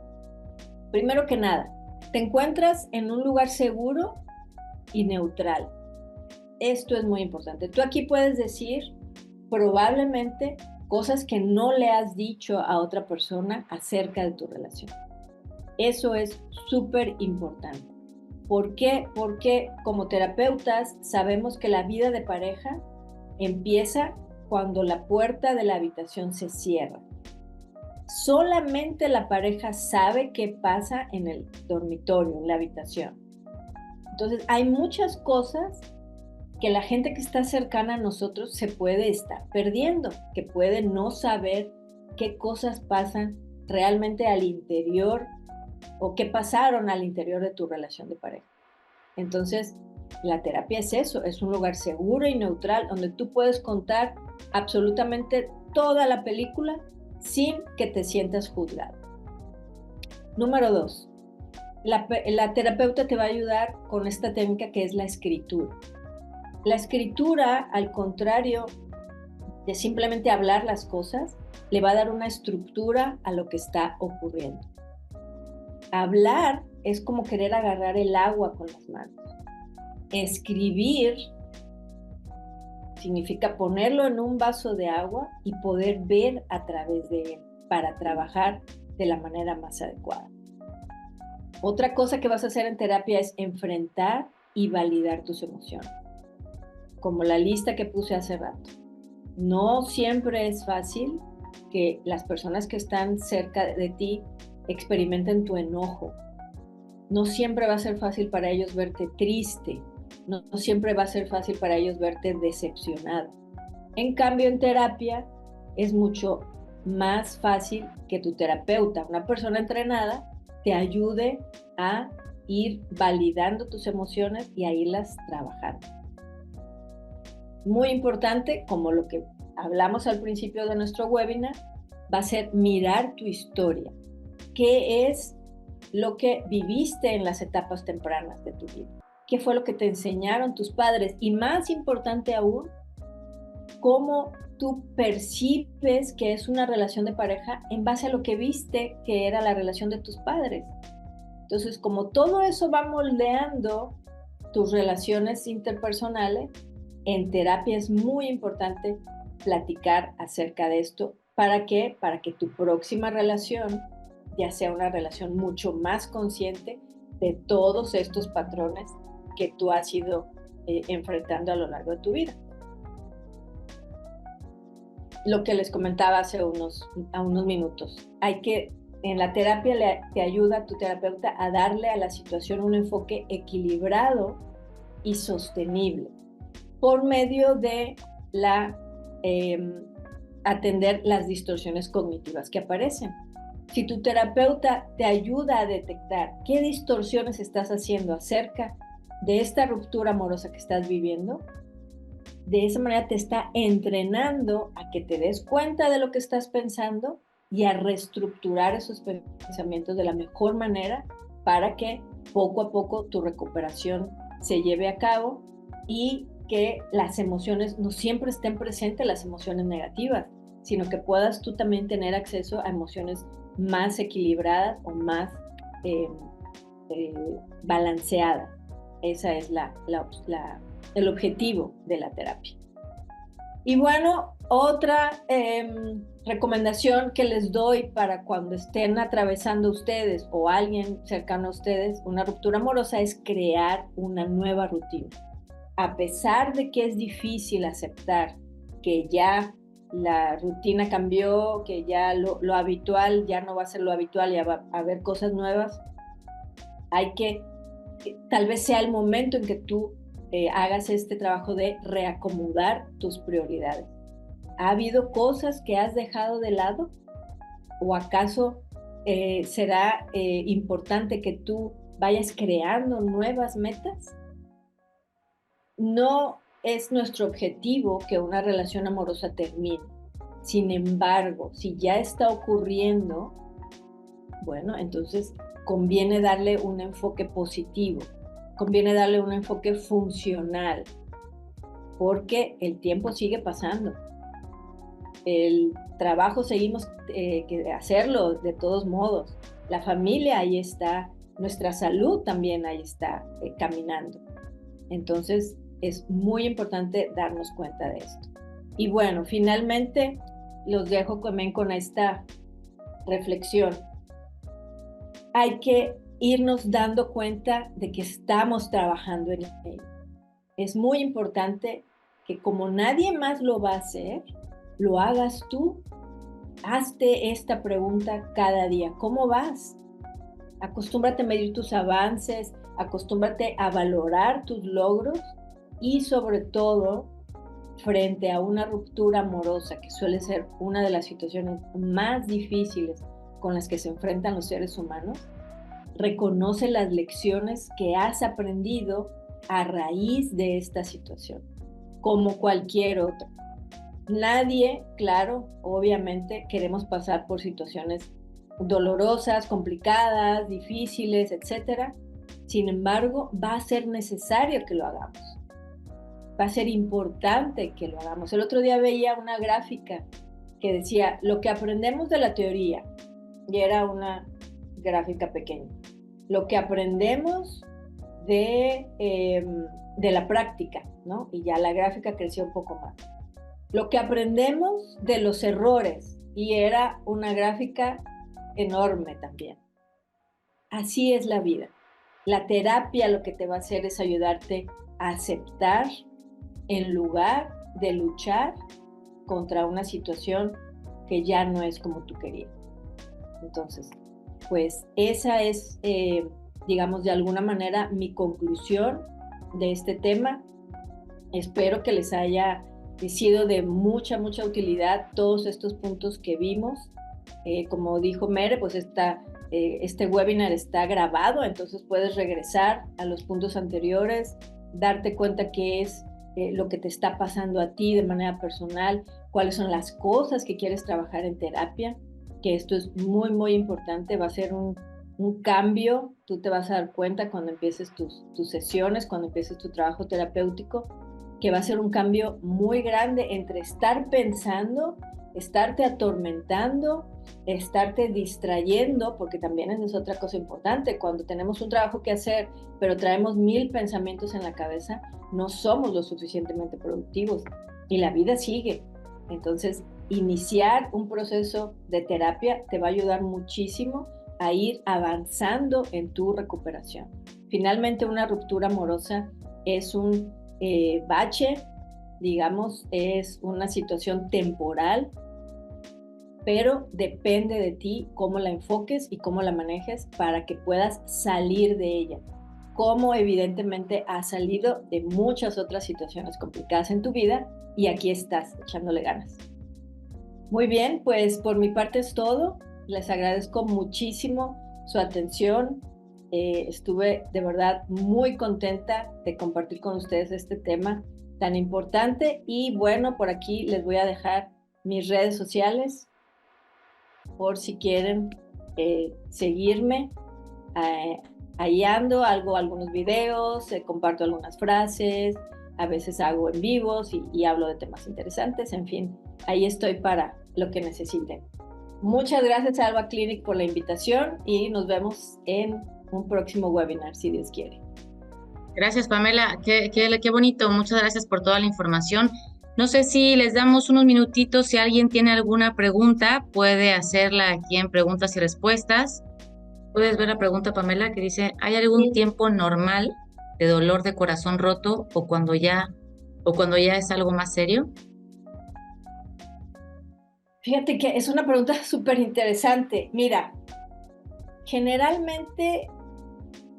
Primero que nada, te encuentras en un lugar seguro y neutral. Esto es muy importante. Tú aquí puedes decir probablemente cosas que no le has dicho a otra persona acerca de tu relación. Eso es súper importante. ¿Por qué? Porque como terapeutas sabemos que la vida de pareja empieza cuando la puerta de la habitación se cierra. Solamente la pareja sabe qué pasa en el dormitorio, en la habitación. Entonces, hay muchas cosas que la gente que está cercana a nosotros se puede estar perdiendo, que puede no saber qué cosas pasan realmente al interior o qué pasaron al interior de tu relación de pareja. Entonces, la terapia es eso, es un lugar seguro y neutral donde tú puedes contar absolutamente toda la película sin que te sientas juzgado. Número 2, la terapeuta te va a ayudar con esta técnica que es la escritura. La escritura, al contrario de simplemente hablar las cosas, le va a dar una estructura a lo que está ocurriendo. Hablar es como querer agarrar el agua con las manos. Escribir significa ponerlo en un vaso de agua y poder ver a través de él para trabajar de la manera más adecuada. Otra cosa que vas a hacer en terapia es enfrentar y validar tus emociones. Como la lista que puse hace rato. No siempre es fácil que las personas que están cerca de ti experimenten tu enojo. No siempre va a ser fácil para ellos verte triste. No siempre va a ser fácil para ellos verte decepcionado. En cambio, en terapia es mucho más fácil que tu terapeuta, una persona entrenada, te ayude a ir validando tus emociones y a irlas trabajando. Muy importante, como lo que hablamos al principio de nuestro webinar, va a ser mirar tu historia. ¿Qué es lo que viviste en las etapas tempranas de tu vida? ¿Qué fue lo que te enseñaron tus padres? Y más importante aún, ¿cómo tú percibes que es una relación de pareja en base a lo que viste que era la relación de tus padres? Entonces, como todo eso va moldeando tus relaciones interpersonales, en terapia es muy importante platicar acerca de esto. ¿Para qué? Para que tu próxima relación ya sea una relación mucho más consciente de todos estos patrones que tú has ido enfrentando a lo largo de tu vida. Lo que les comentaba hace unos minutos, en la terapia te ayuda a tu terapeuta a darle a la situación un enfoque equilibrado y sostenible por medio de atender las distorsiones cognitivas que aparecen. Si tu terapeuta te ayuda a detectar qué distorsiones estás haciendo acerca de esta ruptura amorosa que estás viviendo, de esa manera te está entrenando a que te des cuenta de lo que estás pensando y a reestructurar esos pensamientos de la mejor manera para que poco a poco tu recuperación se lleve a cabo y que las emociones no siempre estén presentes, las emociones negativas, sino que puedas tú también tener acceso a emociones más equilibradas o más balanceadas. Ese es el objetivo de la terapia. Y bueno, otra recomendación que les doy para cuando estén atravesando ustedes o alguien cercano a ustedes una ruptura amorosa es crear una nueva rutina. A pesar de que es difícil aceptar que ya la rutina cambió, que ya lo habitual ya no va a ser lo habitual, ya va a haber cosas nuevas, tal vez sea el momento en que tú hagas este trabajo de reacomodar tus prioridades. ¿Ha habido cosas que has dejado de lado? ¿O acaso será importante que tú vayas creando nuevas metas? No es nuestro objetivo que una relación amorosa termine. Sin embargo, si ya está ocurriendo, bueno, entonces conviene darle un enfoque positivo, conviene darle un enfoque funcional, porque el tiempo sigue pasando. El trabajo seguimos que hacerlo de todos modos. La familia ahí está, nuestra salud también ahí está caminando. Entonces, es muy importante darnos cuenta de esto. Y bueno, finalmente los dejo también con esta reflexión. Hay que irnos dando cuenta de que estamos trabajando en ello. Es muy importante que como nadie más lo va a hacer, lo hagas tú. Hazte esta pregunta cada día. ¿Cómo vas? Acostúmbrate a medir tus avances, acostúmbrate a valorar tus logros y sobre todo, frente a una ruptura amorosa, que suele ser una de las situaciones más difíciles con las que se enfrentan los seres humanos, reconoce las lecciones que has aprendido a raíz de esta situación, como cualquier otra. Nadie, claro, obviamente queremos pasar por situaciones dolorosas, complicadas, difíciles, etc. Sin embargo, va a ser necesario que lo hagamos. Va a ser importante que lo hagamos. El otro día veía una gráfica que decía lo que aprendemos de la teoría, y era una gráfica pequeña, lo que aprendemos de la práctica, ¿no? Y ya la gráfica creció un poco más. Lo que aprendemos de los errores, y era una gráfica enorme también. Así es la vida. La terapia lo que te va a hacer es ayudarte a aceptar en lugar de luchar contra una situación que ya no es como tú querías. Entonces, pues esa es, digamos, de alguna manera mi conclusión de este tema. Espero que les haya sido de mucha utilidad todos estos puntos que vimos. Como dijo Mere, pues esta este webinar está grabado, entonces puedes regresar a los puntos anteriores, darte cuenta qué es lo que te está pasando a ti de manera personal, cuáles son las cosas que quieres trabajar en terapia, que esto es muy, muy importante, va a ser un cambio, tú te vas a dar cuenta cuando empieces tus sesiones, cuando empieces tu trabajo terapéutico, que va a ser un cambio muy grande entre estar pensando, estarte atormentando, estarte distrayendo, porque también esa es otra cosa importante. Cuando tenemos un trabajo que hacer, pero traemos 1000 pensamientos en la cabeza, no somos lo suficientemente productivos y la vida sigue. Entonces, iniciar un proceso de terapia te va a ayudar muchísimo a ir avanzando en tu recuperación. Finalmente, una ruptura amorosa es un bache, digamos, es una situación temporal, pero depende de ti cómo la enfoques y cómo la manejes para que puedas salir de ella, como evidentemente has salido de muchas otras situaciones complicadas en tu vida y aquí estás echándole ganas. Muy bien, pues por mi parte es todo. Les agradezco muchísimo su atención. Estuve de verdad muy contenta de compartir con ustedes este tema tan importante y bueno, por aquí les voy a dejar mis redes sociales por si quieren seguirme. Ahí ando, hago algunos videos, comparto algunas frases, a veces hago en vivos y hablo de temas interesantes, en fin, ahí estoy para lo que necesiten. Muchas gracias a Alba Clinic por la invitación y nos vemos en un próximo webinar, si Dios quiere.
Gracias, Pamela. Qué bonito. Muchas gracias por toda la información. No sé si les damos unos minutitos. Si alguien tiene alguna pregunta, puede hacerla aquí en preguntas y respuestas. Puedes ver la pregunta, Pamela, que dice, ¿hay algún tiempo normal de dolor de corazón roto o cuando ya es algo más serio?
Fíjate que es una pregunta súper interesante. Mira, generalmente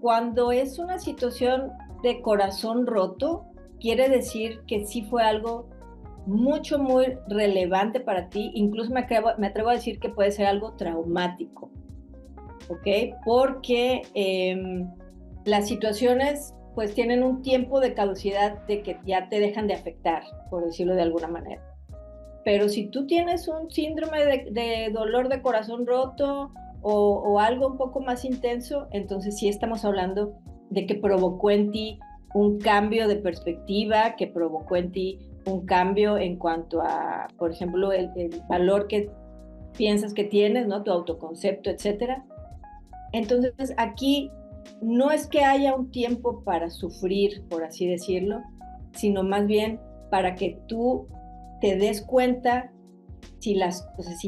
cuando es una situación de corazón roto, quiere decir que sí fue algo muy relevante para ti. Incluso me atrevo a decir que puede ser algo traumático, ¿ok? Porque las situaciones pues tienen un tiempo de caducidad de que ya te dejan de afectar, por decirlo de alguna manera. Pero si tú tienes un síndrome de dolor de corazón roto o algo un poco más intenso, entonces sí estamos hablando de que provocó en ti un cambio de perspectiva, que provocó en ti un cambio en cuanto a, por ejemplo, el valor que piensas que tienes, ¿no? Tu autoconcepto, etcétera. Entonces aquí no es que haya un tiempo para sufrir, por así decirlo, sino más bien para que tú te des cuenta si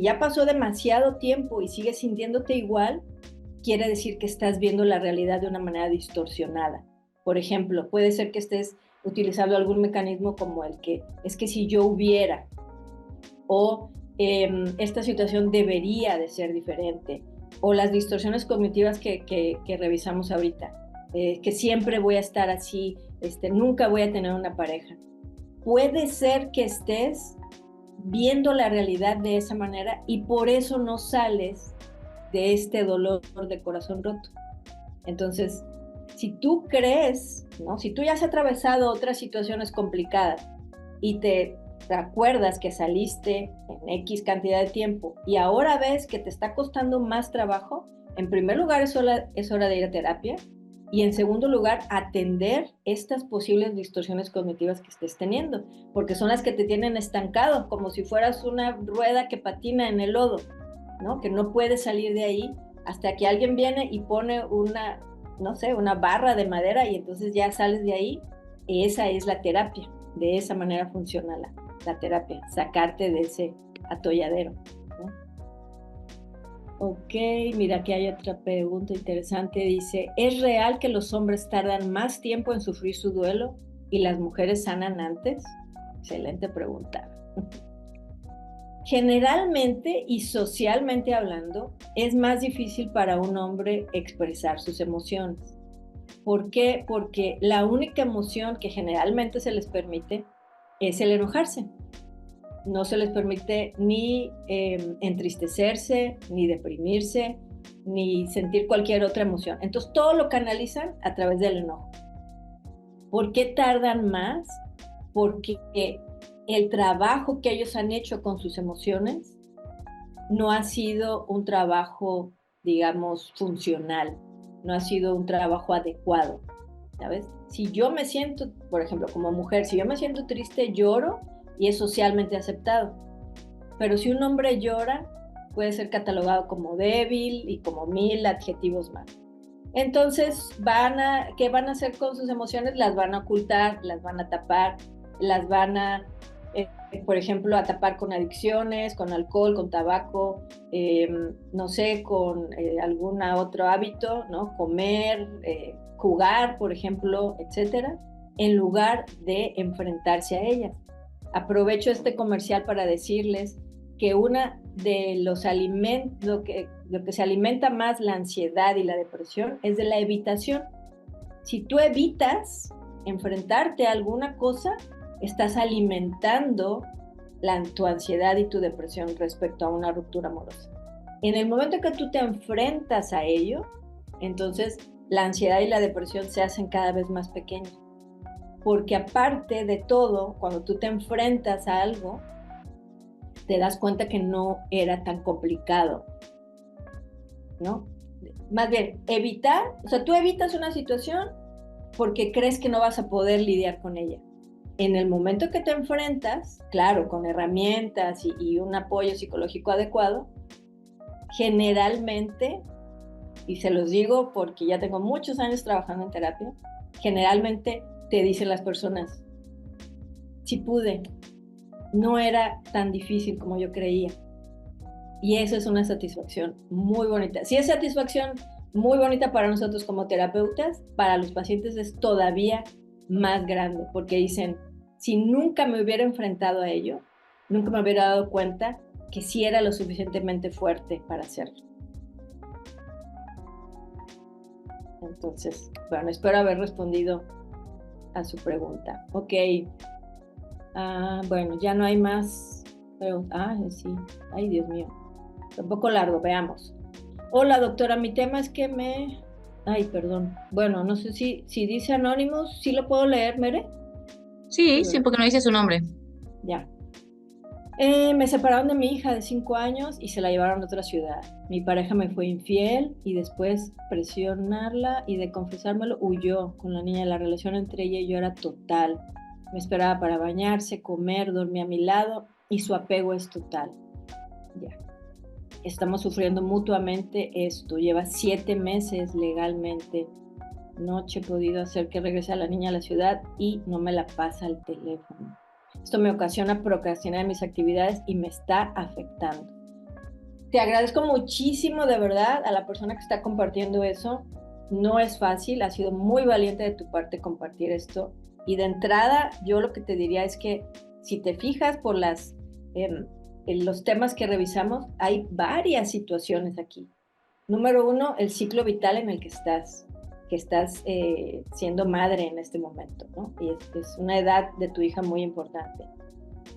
ya pasó demasiado tiempo y sigues sintiéndote igual, quiere decir que estás viendo la realidad de una manera distorsionada. Por ejemplo, puede ser que estés utilizando algún mecanismo como el que es que si yo hubiera, o esta situación debería de ser diferente, o las distorsiones cognitivas que revisamos ahorita, que siempre voy a estar así, nunca voy a tener una pareja. Puede ser que estés viendo la realidad de esa manera y por eso no sales de este dolor de corazón roto. Entonces, si tú crees, ¿no? Si tú ya has atravesado otras situaciones complicadas y te acuerdas que saliste en X cantidad de tiempo y ahora ves que te está costando más trabajo, en primer lugar es hora de ir a terapia y en segundo lugar atender estas posibles distorsiones cognitivas que estés teniendo, porque son las que te tienen estancado, como si fueras una rueda que patina en el lodo, ¿no? Que no puedes salir de ahí hasta que alguien viene y pone una barra de madera y entonces ya sales de ahí. Esa es la terapia. De esa manera funciona la terapia, sacarte de ese atolladero, ¿no? Ok, mira, aquí hay otra pregunta interesante. Dice, ¿es real que los hombres tardan más tiempo en sufrir su duelo y las mujeres sanan antes? Excelente pregunta. Generalmente y socialmente hablando, es más difícil para un hombre expresar sus emociones. ¿Por qué? Porque la única emoción que generalmente se les permite es el enojarse. No se les permite ni entristecerse, ni deprimirse, ni sentir cualquier otra emoción. Entonces todo lo canalizan a través del enojo. ¿Por qué tardan más? Porque el trabajo que ellos han hecho con sus emociones no ha sido un trabajo, digamos, funcional, no ha sido un trabajo adecuado, ¿sabes? Si yo me siento, por ejemplo, como mujer, si yo me siento triste, lloro y es socialmente aceptado. Pero si un hombre llora, puede ser catalogado como débil y como 1000 adjetivos más. Entonces, ¿qué van a hacer con sus emociones? Las van a ocultar, las van a tapar, las van a, por ejemplo, a tapar con adicciones, con alcohol, con tabaco, no sé, con algún otro hábito, ¿no? Comer, jugar, por ejemplo, etcétera, en lugar de enfrentarse a ellas. Aprovecho este comercial para decirles que una de los alimentos, lo que se alimenta más la ansiedad y la depresión es de la evitación. Si tú evitas enfrentarte a alguna cosa, estás alimentando tu ansiedad y tu depresión respecto a una ruptura amorosa. En el momento que tú te enfrentas a ello, entonces la ansiedad y la depresión se hacen cada vez más pequeñas. Porque aparte de todo, cuando tú te enfrentas a algo, te das cuenta que no era tan complicado, ¿no? Más bien, tú evitas una situación porque crees que no vas a poder lidiar con ella. En el momento que te enfrentas, claro, con herramientas y un apoyo psicológico adecuado, generalmente, y se los digo porque ya tengo muchos años trabajando en terapia, generalmente te dicen las personas, sí pude, no era tan difícil como yo creía. Y eso es una satisfacción muy bonita. Si es satisfacción muy bonita para nosotros como terapeutas, para los pacientes es todavía más grande, porque dicen, si nunca me hubiera enfrentado a ello, nunca me hubiera dado cuenta que sí era lo suficientemente fuerte para hacerlo. Entonces, bueno, espero haber respondido a su pregunta. Ok. Bueno, ya no hay más preguntas. Sí. Ay, Dios mío. Un poco largo, veamos. Hola, doctora, mi tema es que Ay, perdón. Bueno, no sé si dice Anonymous, ¿sí lo puedo leer, Mere?
Sí, sí, porque no dice su nombre.
Ya. Me separaron de mi hija de 5 años y se la llevaron a otra ciudad. Mi pareja me fue infiel y después presionarla y de confesármelo huyó con la niña. La relación entre ella y yo era total. Me esperaba para bañarse, comer, dormía a mi lado y su apego es total. Ya. Estamos sufriendo mutuamente esto. Lleva 7 meses legalmente. No he podido hacer que regrese a la niña a la ciudad y no me la pasa al teléfono. Esto me ocasiona procrastinar mis actividades y me está afectando. Te agradezco muchísimo, de verdad, a la persona que está compartiendo eso. No es fácil, ha sido muy valiente de tu parte compartir esto. Y de entrada, yo lo que te diría es que si te fijas por los temas que revisamos, hay varias situaciones aquí. Número 1, el ciclo vital en el que estás siendo madre en este momento, ¿no? Y es una edad de tu hija muy importante.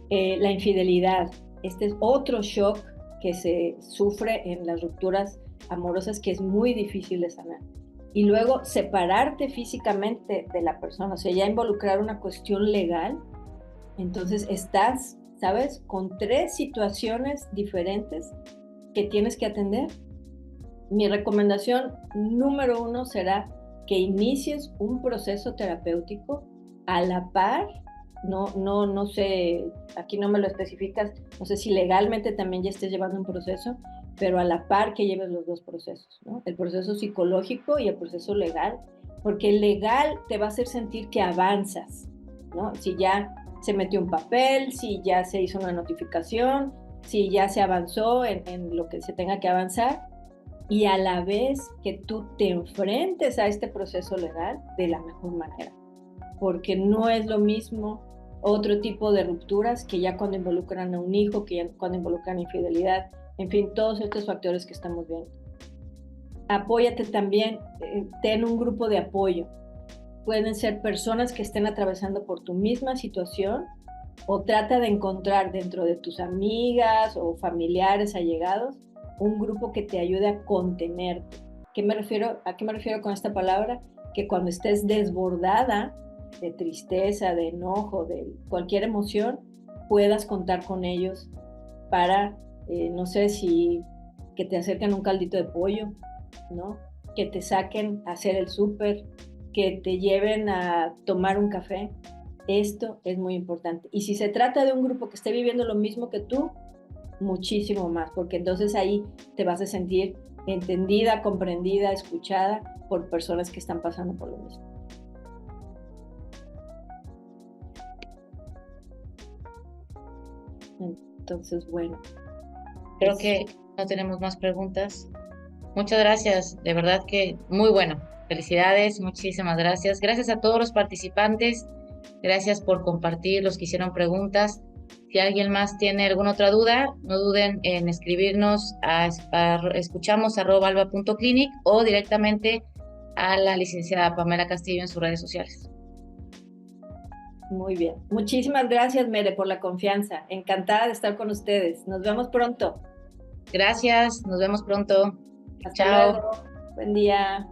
La infidelidad, este es otro shock que se sufre en las rupturas amorosas que es muy difícil de sanar. Y luego separarte físicamente de la persona, o sea, ya involucrar una cuestión legal, entonces estás, ¿sabes?, con 3 situaciones diferentes que tienes que atender. Mi recomendación número 1 será que inicies un proceso terapéutico a la par, no sé, aquí no me lo especificas, no sé si legalmente también ya estés llevando un proceso, pero a la par que lleves los 2 procesos, ¿no? El proceso psicológico y el proceso legal, porque el legal te va a hacer sentir que avanzas, ¿no? Si ya se metió un papel, si ya se hizo una notificación, si ya se avanzó en lo que se tenga que avanzar, y a la vez que tú te enfrentes a este proceso legal de la mejor manera, porque no es lo mismo otro tipo de rupturas que ya cuando involucran a un hijo, que ya cuando involucran infidelidad, en fin, todos estos factores que estamos viendo. Apóyate también, ten un grupo de apoyo. Pueden ser personas que estén atravesando por tu misma situación, o trata de encontrar dentro de tus amigas o familiares allegados un grupo que te ayude a contenerte. ¿A qué me refiero con esta palabra? Que cuando estés desbordada de tristeza, de enojo, de cualquier emoción, puedas contar con ellos para, no sé, si que te acerquen un caldito de pollo, ¿no? Que te saquen a hacer el súper, que te lleven a tomar un café. Esto es muy importante. Y si se trata de un grupo que esté viviendo lo mismo que tú, muchísimo más, porque entonces ahí te vas a sentir entendida, comprendida, escuchada por personas que están pasando por lo mismo. Entonces, bueno.
Creo que no tenemos más preguntas. Muchas gracias, de verdad que muy bueno. Felicidades, muchísimas gracias. Gracias a todos los participantes. Gracias por compartir, los que hicieron preguntas. Si alguien más tiene alguna otra duda, no duden en escribirnos a escuchamos@alba.clinic o directamente a la licenciada Pamela Castillo en sus redes sociales.
Muy bien. Muchísimas gracias, Mere, por la confianza. Encantada de estar con ustedes. Nos vemos pronto.
Gracias, nos vemos pronto.
Hasta
Chao.
luego. Buen día.